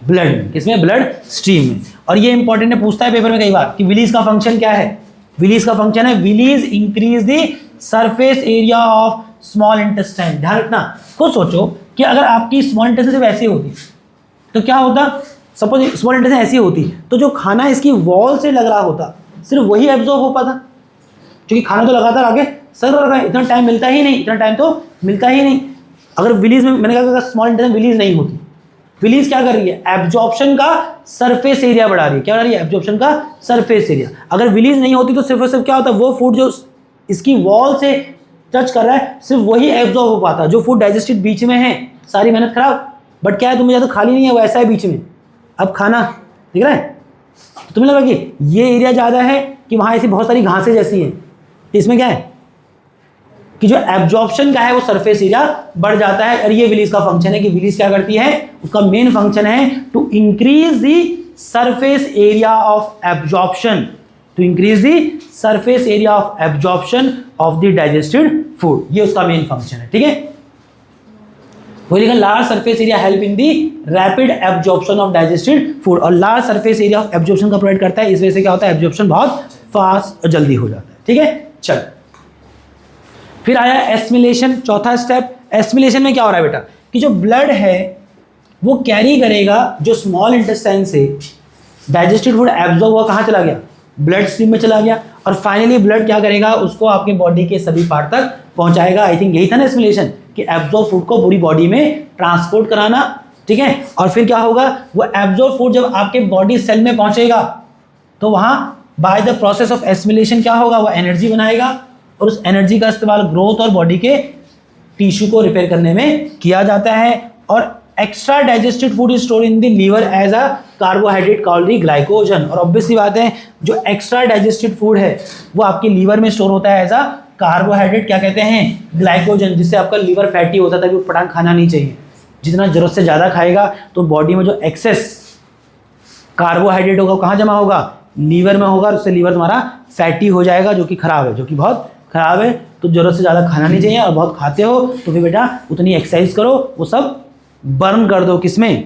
A: ब्लड में। किसमें? ब्लड स्ट्रीम में। और ये इंपॉर्टेंट है, पूछता है पेपर में कई बार कि विलीज का फंक्शन क्या है? विलीज का फंक्शन है, villi increase the surface area of small intestine. ध्यान रखना। खुद सोचो कि अगर आपकी स्मॉल इंटेस्टाइन सिर्फ ऐसी होती तो क्या होता? सपोज स्मॉल इंटेस्टाइन ऐसी होती तो जो खाना इसकी वॉल से लग रहा होता सिर्फ वही एब्जॉर्ब हो पाता, क्योंकि खाना तो लगातार आगे सर रखा है, इतना टाइम मिलता ही नहीं। अगर विलीज में, मैंने कहा अगर स्मॉल इंटेस्टाइन विलीज नहीं होती विलीज क्या कर रही है, एब्जॉर्प्शन का सरफेस एरिया बढ़ा रही है। क्या बढ़ा रही है, एब्जॉर्प्शन का सरफेस एरिया। अगर विलीज नहीं होती तो सिर्फ और सिर्फ क्या होता है, वो फूड जो इसकी वॉल से टच कर रहा है सिर्फ वही एब्जॉर्ब हो पाता। जो फूड डाइजेस्टेड बीच में है सारी मेहनत खराब। बट क्या है, तुम्हें ज़्यादा खाली नहीं है, वो ऐसा है बीच में। अब खाना दिख रहा है, तो तुम्हें लगा कि ये एरिया ज़्यादा है कि वहाँ ऐसी बहुत सारी घासें जैसी हैं, तो इसमें क्या है कि जो एब्जॉर्प्शन का है वो सरफेस एरिया बढ़ जाता है। और ये विलीज का फंक्शन है कि विलीज क्या करती है, उसका मेन फंक्शन है to increase the surface area of absorption, to increase the surface area of absorption of the digested food. ये उसका मेन फंक्शन है, ठीक है। वही लिखा, large surface area help in the rapid absorption of digested food. और large surface area of absorption का provide करता है, इस वजह से क्या होता है, एब्जॉर्प्शन बहुत फास्ट और जल्दी हो जाता है, ठीक है। चल फिर आया एस्मिलेशन, चौथा स्टेप। एस्मिलेशन में क्या हो रहा है बेटा कि जो ब्लड है वो कैरी करेगा, जो स्मॉल इंटेस्टाइन से डाइजेस्टेड फूड एब्जॉर्ब हुआ कहाँ चला गया, ब्लड स्ट्रीम में चला गया। और फाइनली ब्लड क्या करेगा, उसको आपके बॉडी के सभी पार्ट तक पहुंचाएगा। आई थिंक यही था ना एस्मिलेशन, कि एब्जॉर्ब फूड को पूरी बॉडी में ट्रांसपोर्ट कराना, ठीक है। और फिर क्या होगा, वो एब्जॉर्ब फूड जब आपके बॉडी सेल में पहुंचेगा तो वहां बाय द प्रोसेस ऑफ एस्मिलेशन क्या होगा, वो एनर्जी बनाएगा। और उस एनर्जी का इस्तेमाल ग्रोथ और बॉडी के टिश्यू को रिपेयर करने में किया जाता है। और extra digested food is store in the liver as a carbohydrate called the glycogen. और ऑब्वियसली बात है, जो एक्स्ट्रा डाइजेस्टेड फूड है वो आपके लीवर में स्टोर होता है एज अ कार्बोहाइड्रेट, क्या कहते हैं, ग्लाइकोजन, जिससे आपका लीवर फैटी होता है। तभी पटांग खाना नहीं चाहिए, जितना जरूरत से ज़्यादा खाएगा तो बॉडी में जो एक्सेस कार्बोहाइड्रेट होगा कहाँ जमा होगा, लीवर में होगा। और उससे लीवर तुम्हारा फैटी हो जाएगा, जो कि खराब है, जो कि बहुत खराब है। तो जरूरत से ज़्यादा खाना नहीं चाहिए, और बहुत खाते हो तो फिर बेटा उतनी एक्सरसाइज करो, वो सब बर्न कर दो, किसमें,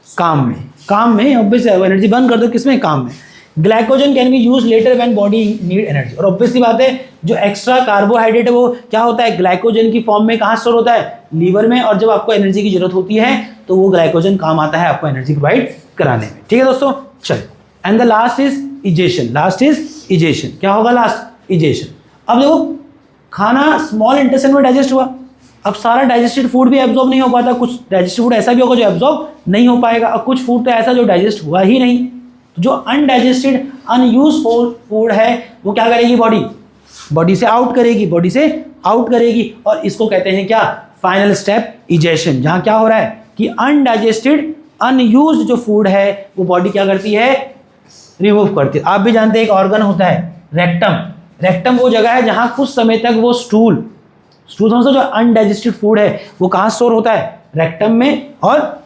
A: काम में, काम में ऑब्वियस है, वो एनर्जी बर्न कर दो किसमें, काम में। Glycogen can be use letter when body need energy. और ऑब्वियसली बात है, जो एक्स्ट्रा कार्बोहाइड्रेट है वो क्या होता है, ग्लाइकोजन की फॉर्म में कहाँ स्टोर होता है, लीवर में। और जब आपको एनर्जी की जरूरत होती है तो वो ग्लाइकोजन काम आता है आपको एनर्जी प्रोवाइड कराने में, ठीक है दोस्तों। चलो, and the last is egestion. Last is egestion, क्या होगा लास्ट, इजेशन। अब देखो, खाना स्मॉल इंटेस्टाइन में डाइजेस्ट हुआ, अब सारा डाइजेस्टेड फूड भी एब्जॉर्ब नहीं हो पाता। कुछ डाइजेस्टेड फूड ऐसा भी होगा जो एब्जॉर्ब नहीं हो पाएगा, और कुछ फूड तो ऐसा जो डाइजेस्ट हुआ ही नहीं। जो अनडाइजेस्टेड अनयूजफुल फूड है वो क्या करेगी, बॉडी से आउट करेगी, बॉडी से आउट करेगी। और इसको कहते हैं क्या, फाइनल स्टेप, इजेशन। जहां क्या हो रहा है कि अनडाइजेस्टेड अनयूज्ड जो फूड है वो बॉडी क्या करती है, रिमूव करती है। आप भी जानते हैं एक ऑर्गन होता है रेक्टम। रेक्टम वो जगह है जहां कुछ समय तक वो स्टूल समझो, जो अनडाइजेस्टेड फूड है वो कहाँ स्टोर होता है, रेक्टम में। और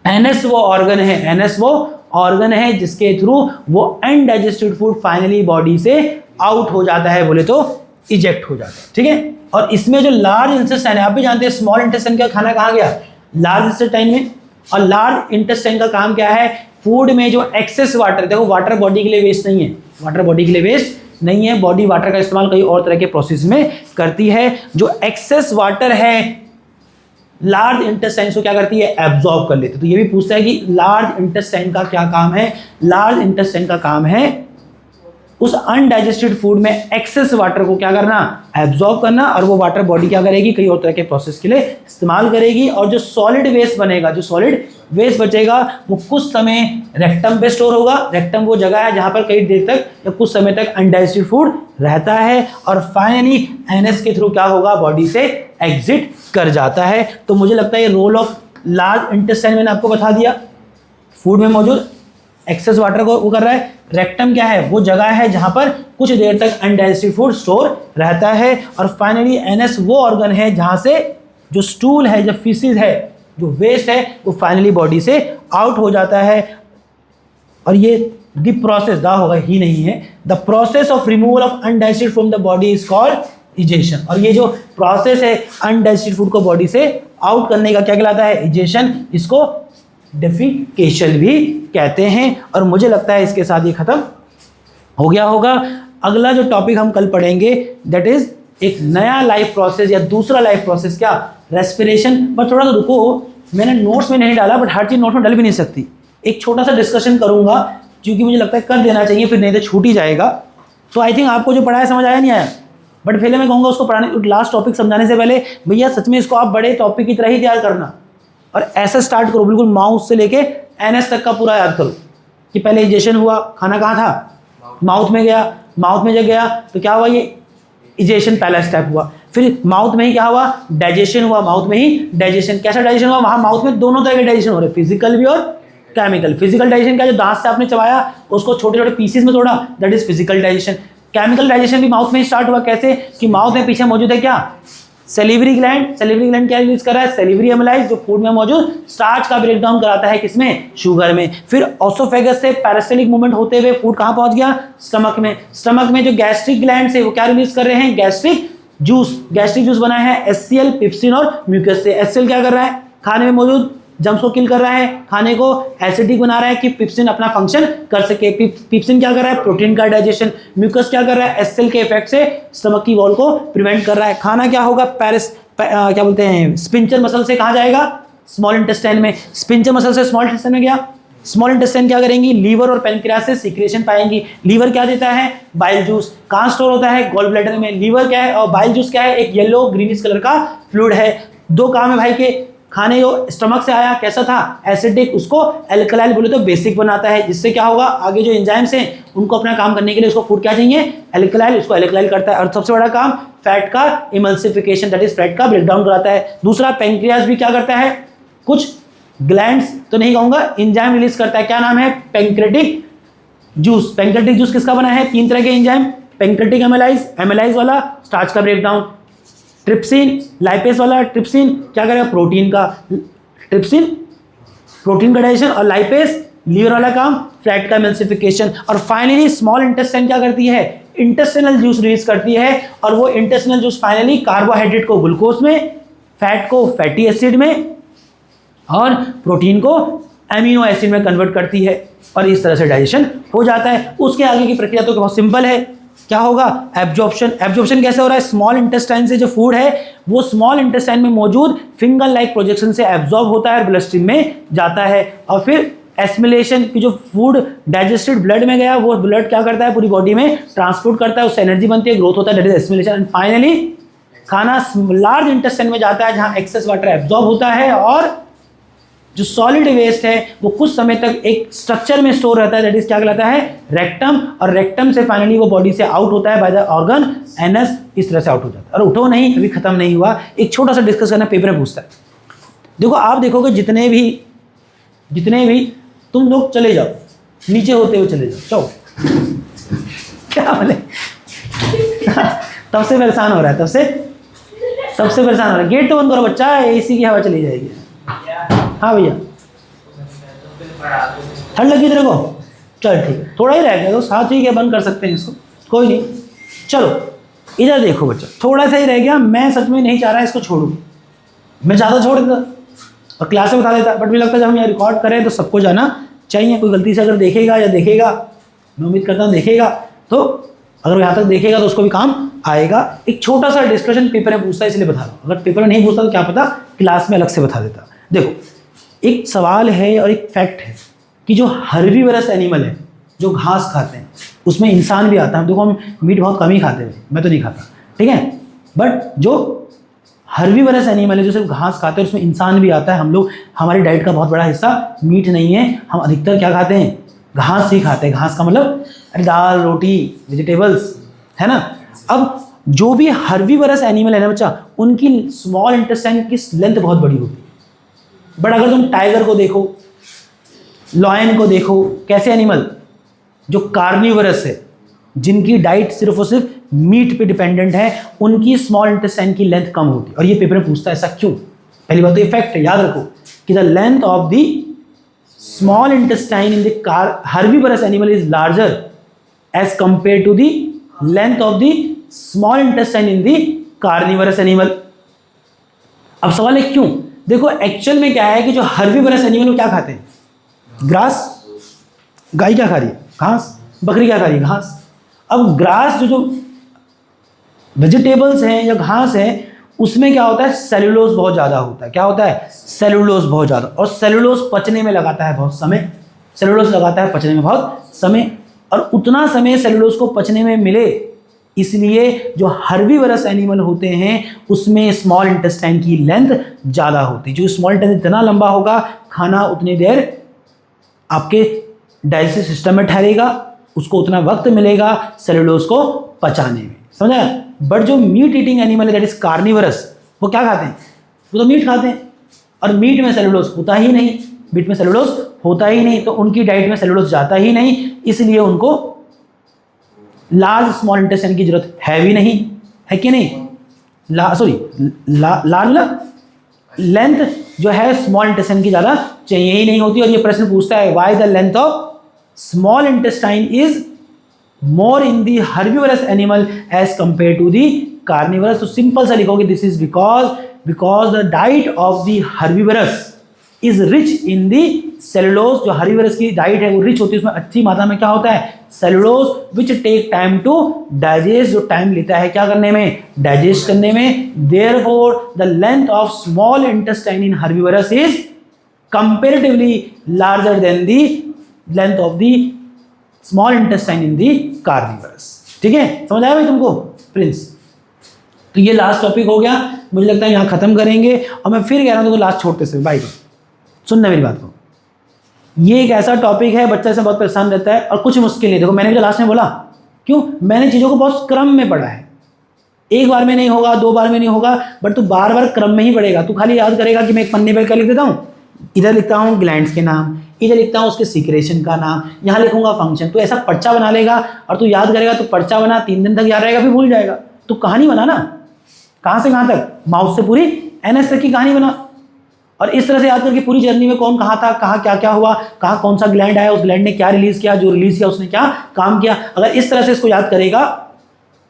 A: एनएस वो ऑर्गन है, एनएस वो ऑर्गन है जिसके थ्रू वो अनडाइजेस्टेड फूड फाइनली बॉडी से आउट हो जाता है, बोले तो इजेक्ट हो जाता है, ठीक है। और इसमें जो लार्ज इंटेस्टाइन है, आप भी जानते हैं स्मॉल इंटेस्टाइन का खाना कहाँ गया, लार्ज इंटेस्टाइन में। और लार्ज इंटेस्टाइन का काम क्या है, फूड में जो एक्सेस वाटर, देखो वाटर बॉडी के लिए वेस्ट नहीं है, वाटर बॉडी के लिए वेस्ट नहीं है। बॉडी वाटर का इस्तेमाल कई और तरह के प्रोसेस में करती है। जो एक्सेस वाटर है लार्ज इंटेस्टाइन को क्या करती है, एब्जॉर्ब कर लेती है। तो ये भी पूछता है कि लार्ज इंटेस्टाइन का क्या काम है। लार्ज इंटेस्टाइन का काम है उस अनडाइजेस्टेड फूड में एक्सेस वाटर को क्या करना, एब्जॉर्ब करना। और वो वाटर बॉडी क्या करेगी, कई और तरह के प्रोसेस के लिए इस्तेमाल करेगी। और जो सॉलिड वेस्ट बनेगा, जो सॉलिड वेस्ट बचेगा वो कुछ समय रेक्टम पे स्टोर होगा। रेक्टम वो जगह है जहां पर कई देर तक या कुछ समय तक अनडाइजेस्टेड फूड रहता है। और फाइनली एनएस के थ्रू क्या होगा, बॉडी से एग्जिट कर जाता है। तो मुझे लगता है ये रोल ऑफ लार्ज इंटेस्टाइन मैंने आपको बता दिया। फूड में मौजूद एक्सेस वाटर को वो कर रहा है। रेक्टम क्या है, वो जगह है जहां पर कुछ देर तक अनडाइजेस्टेड फूड स्टोर रहता है। और फाइनली एनएस वो ऑर्गन है जहां से जो स्टूल है, जो फीसिस है, जो वेस्ट है, वो फाइनली बॉडी से आउट हो जाता है। और ये द प्रोसेस, दा होगा ही नहीं है, the process of removal of undigested from the body is called egestion. और ये जो प्रोसेस है अनडाइजेस्टेड फूड को बॉडी से आउट करने का क्या कहलाता है, इजेशन। इसको डेफिकेशन भी कहते हैं। और मुझे लगता है इसके साथ ये खत्म हो गया होगा। अगला जो टॉपिक हम कल पढ़ेंगे दैट इज एक नया लाइफ प्रोसेस या दूसरा लाइफ प्रोसेस, क्या, रेस्पिरेशन। पर थोड़ा सा रुको, मैंने नोट्स में नहीं डाला, बट हर चीज़ नोट में डाल भी नहीं सकती। एक छोटा सा डिस्कशन करूंगा क्योंकि मुझे लगता है कर देना चाहिए, फिर नहीं तो छूट ही जाएगा। तो आई थिंक आपको जो पढ़ाया समझ आया नहीं आया, बट पहले मैं कहूँगा उसको पढ़ाने लास्ट टॉपिक समझाने से पहले भैया सच में इसको आप बड़े टॉपिक की तरह ही तैयार करना। और ऐसा स्टार्ट करो, बिल्कुल माउथ से लेके एनएस तक का पूरा याद करो कि पहले इजेशन हुआ, खाना कहाँ था, माउथ में गया, माउथ में जब गया तो क्या हुआ, ये इजेशन पहला स्टेप हुआ, फिर माउथ में ही क्या हुआ, डाइजेशन हुआ, माउथ में ही डाइजेशन। कैसा डाइजेशन हुआ, वहाँ माउथ में दोनों तरह के डाइजेशन हो रहे, फिजिकल भी और केमिकल। फिजिकल डाइजेशन का जो दांत से आपने चबाया उसको छोटे छोटे पीसेस में तोड़ा, that is physical digestion. Chemical digestion भी माउथ में ही स्टार्ट हुआ, कैसे कि माउथ में पीछे मौजूद है क्या, सेलिवरी ग्लैंड। सेलिवरी ग्लैंड क्या रिलीज कर रहा है, सेलिवरी एमाइलेज, जो फूड में मौजूद स्टार्च का ब्रेक डाउन कराता है, किसमें, शुगर में। फिर ओसोफेगस से पैरासिटिक मूवमेंट होते हुए फूड कहाँ पहुंच गया, स्टमक में। स्टमक में जो गैस्ट्रिक ग्लैंड से वो क्या रिलीज कर रहे हैं, गैस्ट्रिक जूस। गैस्ट्रिक जूस बना है एचसीएल, पिप्सिन और म्यूकस से। एचसीएल क्या कर रहा है, खाने में मौजूद जम्स को किल कर रहा है, खाने को एसिडिक बना रहा है कि पिप्सिन अपना फंक्शन कर सके। पिप्सिन क्या कर रहा है, प्रोटीन का डाइजेशन। म्यूकस क्या कर रहा है, एचसीएल के इफेक्ट से स्टमक की वॉल को प्रिवेंट कर रहा है। खाना क्या होगा, क्या बोलते हैं, स्पिंचर मसल से कहाँ जाएगा, स्मॉल इंटेस्टाइन में। स्पिंचर मसल से स्मॉल इंटेस्टाइन में गया, स्मॉल इंटेस्टाइन क्या करेंगी, लीवर और पैनक्रियास से सीक्रेशन पाएंगी। लीवर क्या देता है, बाइल जूस। कहाँ स्टोर होता है, गॉल ब्लैडर में। लीवर क्या है और बाइल जूस क्या है, एक येलो ग्रीनिश कलर का फ्लूइड है। दो काम है भाई के, खाने जो स्टमक से आया कैसा था, एसिडिक, उसको एल्कलाइल बोले तो बेसिक बनाता है, जिससे क्या होगा, आगे जो एंजाइम्स हैं उनको अपना काम करने के लिए उसको फूड क्या चाहिए, एल्कलाइल, उसको एल्कलाइल करता है। और सबसे बड़ा काम फैट का इमल्सिफिकेशन, दैट इज फैट का ब्रेकडाउन कराता है। दूसरा पैंक्रियास भी क्या करता है, कुछ ग्लैंड्स तो नहीं कहूंगा, एंजाइम रिलीज करता है। क्या नाम है, पैंक्रेटिक जूस। पैंक्रेटिक जूस किसका बना है, 3 तरह के एंजाइम, पैंक्रेटिक एमाइलेज, एमाइलेज वाला स्टार्च का ब्रेकडाउन, ट्रिप्सिन, लाइपेस वाला। ट्रिप्सिन क्या करेगा, प्रोटीन का, ट्रिप्सिन प्रोटीन का डाइजेशन, और लाइपेस लीवर वाला काम, फैट का एमल्सिफिकेशन। और फाइनली स्मॉल इंटेस्टाइन क्या करती है, इंटेस्टिनल जूस रिलीज करती है, और वो इंटेस्टिनल जूस फाइनली कार्बोहाइड्रेट को ग्लूकोज में, फैट को फैटी एसिड में, और प्रोटीन को एमिनो एसिड में कन्वर्ट करती है, और इस तरह से डाइजेशन हो जाता है। उसके आगे की प्रक्रिया तो बहुत सिंपल है, क्या होगा, एब्जॉर्प्शन। एब्जॉर्प्शन कैसे हो रहा है, स्मॉल इंटेस्टाइन से जो फूड है वो स्मॉल इंटेस्टाइन में मौजूद फिंगर लाइक प्रोजेक्शन से एब्जॉर्ब होता है, ब्लड स्ट्रीम में जाता है। और फिर एस्मिलेशन की, जो फूड डाइजेस्टेड ब्लड में गया वो ब्लड क्या करता है, पूरी बॉडी में ट्रांसपोर्ट करता है, उससे एनर्जी बनती है, ग्रोथ होता है, दैट इज एस्मिलेशन। एंड फाइनली खाना लार्ज इंटेस्टाइन में जाता है, जहां एक्सेस वाटर एब्जॉर्ब होता है, और जो सॉलिड वेस्ट है वो कुछ समय तक एक स्ट्रक्चर में स्टोर रहता है, दैट इज क्या कहलाता है, रेक्टम। और रेक्टम से फाइनली वो बॉडी से आउट होता है बाय द ऑर्गन एनस, इस तरह से आउट हो जाता है। और उठो नहीं, अभी खत्म नहीं हुआ, एक छोटा सा डिस्कस करना, पेपर में पूछता है। देखो आप देखोगे जितने भी तुम लोग चले जाओ, नीचे होते हुए चले जाओ, चलो क्या बोले तब से परेशान हो रहा है, तब से परेशान हो रहा है। गेट तो बंद करो बच्चा, एसी की हवा चली जाएगी। हाँ भैया, ठंड लगी तेरे को, चल ठीक है, थोड़ा ही रह गया तो हाँ ठीक है, बंद कर सकते हैं इसको, कोई नहीं। चलो इधर देखो बच्चा, थोड़ा सा ही रह गया, मैं सच में नहीं चाह रहा इसको छोड़ूं, मैं ज़्यादा छोड़ देता और क्लास में बता देता, बट मुझे लगता है जब हम यहाँ रिकॉर्ड करें तो सबको जाना चाहिए। कोई गलती से अगर देखेगा, मैं उम्मीद करता हूँ देखेगा, तो अगर यहाँ तक देखेगा तो उसको भी काम आएगा। एक छोटा सा डिस्कशन पेपर में पूछता है, इसलिए बता रहा हूँ, अगर पेपर में नहीं पूछता तो क्या पता क्लास में अलग से बता देता। देखो एक सवाल है और एक फैक्ट है कि जो हर्बीवरस एनिमल है, जो घास खाते हैं, उसमें इंसान भी आता है। देखो हम मीट बहुत कम ही खाते हैं, मैं तो नहीं खाता, ठीक है, बट जो हर्बीवरस एनिमल है जो सिर्फ घास खाते हैं, उसमें इंसान भी आता है। हम लोग, हमारी डाइट का बहुत बड़ा हिस्सा मीट नहीं है, हम अधिकतर क्या खाते हैं, घास ही खाते हैं। घास का मतलब दाल, रोटी, वेजिटेबल्स, है ना। अब जो भी हर्बीवरस एनिमल है ना बच्चा, उनकी स्मॉल इंटेस्टाइन की लेंथ बहुत बड़ी होती है। बट अगर तुम टाइगर को देखो, लॉयन को देखो, कैसे एनिमल जो कार्निवरस है, जिनकी डाइट सिर्फ और सिर्फ मीट पे डिपेंडेंट है, उनकी स्मॉल इंटेस्टाइन की लेंथ कम होती है। और ये पेपर में पूछता है ऐसा क्यों। पहली बात तो ये फैक्ट है, याद रखो कि the length of the small intestine in the herbivorous animal is larger as compare to the length of the small intestine in the carnivorous animal. अब सवाल है क्यों। देखो एक्चुअल में क्या है कि जो हर्बीवरस एनिमल वो क्या खाते हैं, ग्रास। गाय क्या खा रही है, घास। बकरी क्या खा रही है, घास। अब ग्रास जो वेजिटेबल्स हैं या घास है, उसमें क्या होता है, सेलुलोज बहुत ज़्यादा होता है। क्या होता है, सेलुलोज बहुत ज़्यादा, और सेलुलोज पचने में लगाता है बहुत समय। सेलुलोज लगाता है पचने में बहुत समय, और उतना समय सेलुलोज को पचने में मिले इसलिए जो हर्बीवरस एनिमल होते हैं उसमें स्मॉल इंटेस्टाइन की लेंथ ज़्यादा होती है। जो स्मॉल इंटेस्टाइन जितना लंबा होगा खाना उतनी देर आपके डाइजेस्टिव सिस्टम में ठहरेगा, उसको उतना वक्त मिलेगा सेलुलोज को पचाने में, समझा। बट जो मीट ईटिंग एनिमल है दैट इज कार्निवरस, वो क्या खाते हैं? वो तो मीट खाते हैं और मीट में सेलुलोज होता ही नहीं, मीट में सेलुलोज होता ही नहीं, तो उनकी डाइट में सेलुलोज जाता ही नहीं, इसलिए उनको लार्ज स्मॉल इंटेस्टाइन की जरूरत है भी नहीं, है कि नहीं? लार्ज लेंथ जो है स्मॉल इंटेस्टाइन की ज़्यादा चाहिए ही नहीं होती। और ये प्रश्न पूछता है why the length of small intestine is more in the herbivorous animal as compare to the carnivorous. तो सिंपल सा लिखोगे this is because the diet of the herbivorous is rich in the cellulose. जो herbivorous की diet है वो rich होती है, उसमें अच्छी मात्रा में क्या होता है? Cellulose, which take time to digest, जो टाइम लेता है क्या करने में? डाइजेस्ट करने में। Therefore the length of small intestine in herbivorous is comparatively larger than the length of the small intestine in the carnivorous. ठीक है, समझ आया भाई तुमको प्रिंस? तो ये लास्ट टॉपिक हो गया, मुझे लगता है यहाँ खत्म करेंगे। और मैं फिर कह रहा हूँ तुमको लास्ट छोटे से भाई सुनना मेरी बात को, ये एक ऐसा टॉपिक है बच्चा से बहुत परेशान रहता है और कुछ मुश्किल नहीं। देखो मैंने जो लास्ट में बोला, क्यों? मैंने चीज़ों को बहुत क्रम में पढ़ा है, एक बार में नहीं होगा, दो बार में नहीं होगा, बट तू बार बार क्रम में ही पढ़ेगा। तू खाली याद करेगा कि मैं एक पन्ने पर क्या लिख देता हूँ, इधर लिखता हूँ ग्लैंड्स के नाम, इधर लिखता हूँ उसके सीक्रेशन का नाम, यहाँ लिखूंगा फंक्शन। तो ऐसा पर्चा बना लेगा और तू याद करेगा। तो पर्चा बना 3 दिन तक याद रहेगा, फिर भूल जाएगा। तो कहानी बना ना, कहाँ से कहाँ तक, माउस से पूरी एनएस तक की कहानी बना, और इस तरह से याद करके पूरी जर्नी में कौन कहाँ था, कहाँ क्या क्या हुआ, कहाँ कौन सा ग्लैंड आया, उस ग्लैंड ने क्या रिलीज किया, जो रिलीज किया उसने क्या काम किया। अगर इस तरह से इसको याद करेगा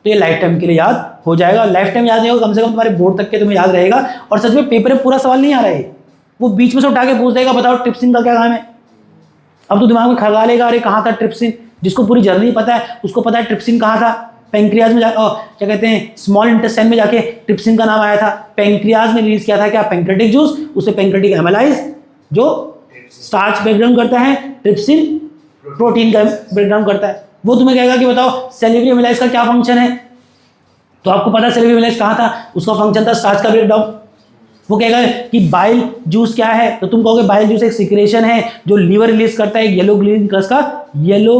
A: तो ये लाइफ टाइम के लिए याद हो जाएगा। लाइफ टाइम याद नहीं होगा, कम से कम तुम्हारे बोर्ड तक के तुम्हें याद रहेगा। और सच में पेपर में पूरा सवाल नहीं आ रहा है, वो बीच में से उठा के पूछ देगा बताओ ट्रिप्सिन का क्या काम है। अब तो दिमाग में खगा लेगा, अरे कहाँ था ट्रिप्सिन। जिसको पूरी जर्नी पता है उसको पता है ट्रिप्सिन कहाँ था, पेंक्रियाज में क्या कहते हैं, स्मॉल इंटेस्टाइन में जाके ट्रिप्सिन का नाम आया था। पेंक्रियाज ने रिलीज किया था क्या, पेंक्रेटिक जूस, उसे पेंक्रेटिक एमाइलेज जो स्टार्च ब्रेकडाउन करता है, ट्रिप्सिन प्रोटीन का ब्रेकडाउन करता है। वो तुम्हें कहेगा कि बताओ सेल्युलर एमाइलेज का क्या फंक्शन है, तो आपको पता है सेल्युलर एमाइलेज कहाँ था, उसका फंक्शन था स्टार्च का ब्रेकडाउन। वो कहेगा कि बाइल जूस क्या है, तो तुम कहोगे बाइल जूस एक सिक्रेशन है जो लीवर रिलीज करता है, येलो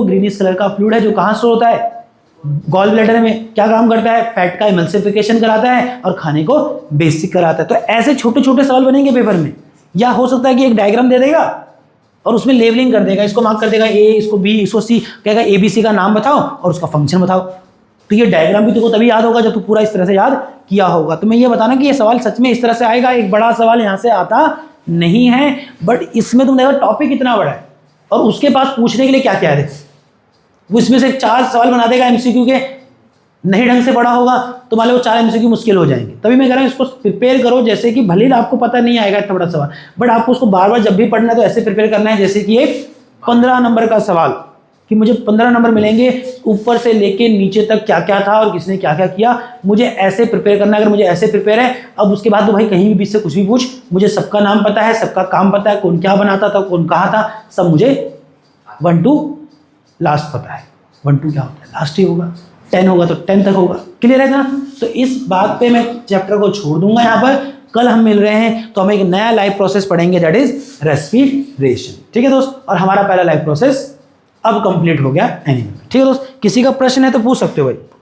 A: ग्रीनिश कलर का फ्लूइड है जो कहाँ स्टोर होता है, गॉल ब्लैडर में। क्या काम करता है, फैट का इमल्सिफिकेशन कराता है और खाने को बेसिक कराता है। तो ऐसे छोटे छोटे सवाल बनेंगे पेपर में। या हो सकता है कि एक डायग्राम दे देगा और उसमें लेवलिंग कर देगा, इसको मार्क कर देगा ए, इसको बी, इसको सी, कहेगा ABC का नाम बताओ और उसका फंक्शन बताओ। तो ये डायग्राम भी तुमको तभी याद होगा जब तू पूरा इस तरह से याद किया होगा। तो मैं ये बताना कि ये सवाल सच में इस तरह से आएगा, एक बड़ा सवाल यहाँ से आता नहीं है, बट इसमें तुम देखो टॉपिक इतना बड़ा है और उसके पास पूछने के लिए क्या क्या है। वो इसमें से 4 सवाल बना देगा MCQ के, नहीं ढंग से पढ़ा होगा तो मान लो 4 MCQ मुश्किल हो जाएंगे। तभी मैं कह रहा हूँ इसको प्रिपेयर करो जैसे कि भले ही आपको पता नहीं आएगा इतना बड़ा सवाल, बट आपको उसको बार बार जब भी पढ़ना है तो ऐसे प्रिपेयर करना है जैसे कि एक 15 नंबर का सवाल, कि मुझे 15 नंबर मिलेंगे, ऊपर से लेके नीचे तक क्या क्या था और किसने क्या क्या किया, मुझे ऐसे प्रिपेयर करना है। अगर मुझे ऐसे प्रिपेयर है, अब उसके बाद तो भाई कहीं भी बीच से कुछ भी पूछ, मुझे सबका नाम पता है, सबका काम पता है, कौन क्या बनाता था, कौन कहाँ था, सब मुझे 1 to लास्ट पता है। 1 to क्या होता है, लास्ट ही होगा, 10 होगा तो 10 तक होगा। क्लियर है ना? तो इस बात पे मैं चैप्टर को छोड़ दूंगा यहाँ पर। कल हम मिल रहे हैं तो हम एक नया लाइव प्रोसेस पढ़ेंगे, दैट इज रेस्पिरेशन। ठीक है दोस्त, और हमारा पहला लाइव प्रोसेस अब कंप्लीट हो गया एनिमल। ठीक है दोस्त, किसी का प्रश्न है तो पूछ सकते हो भाई।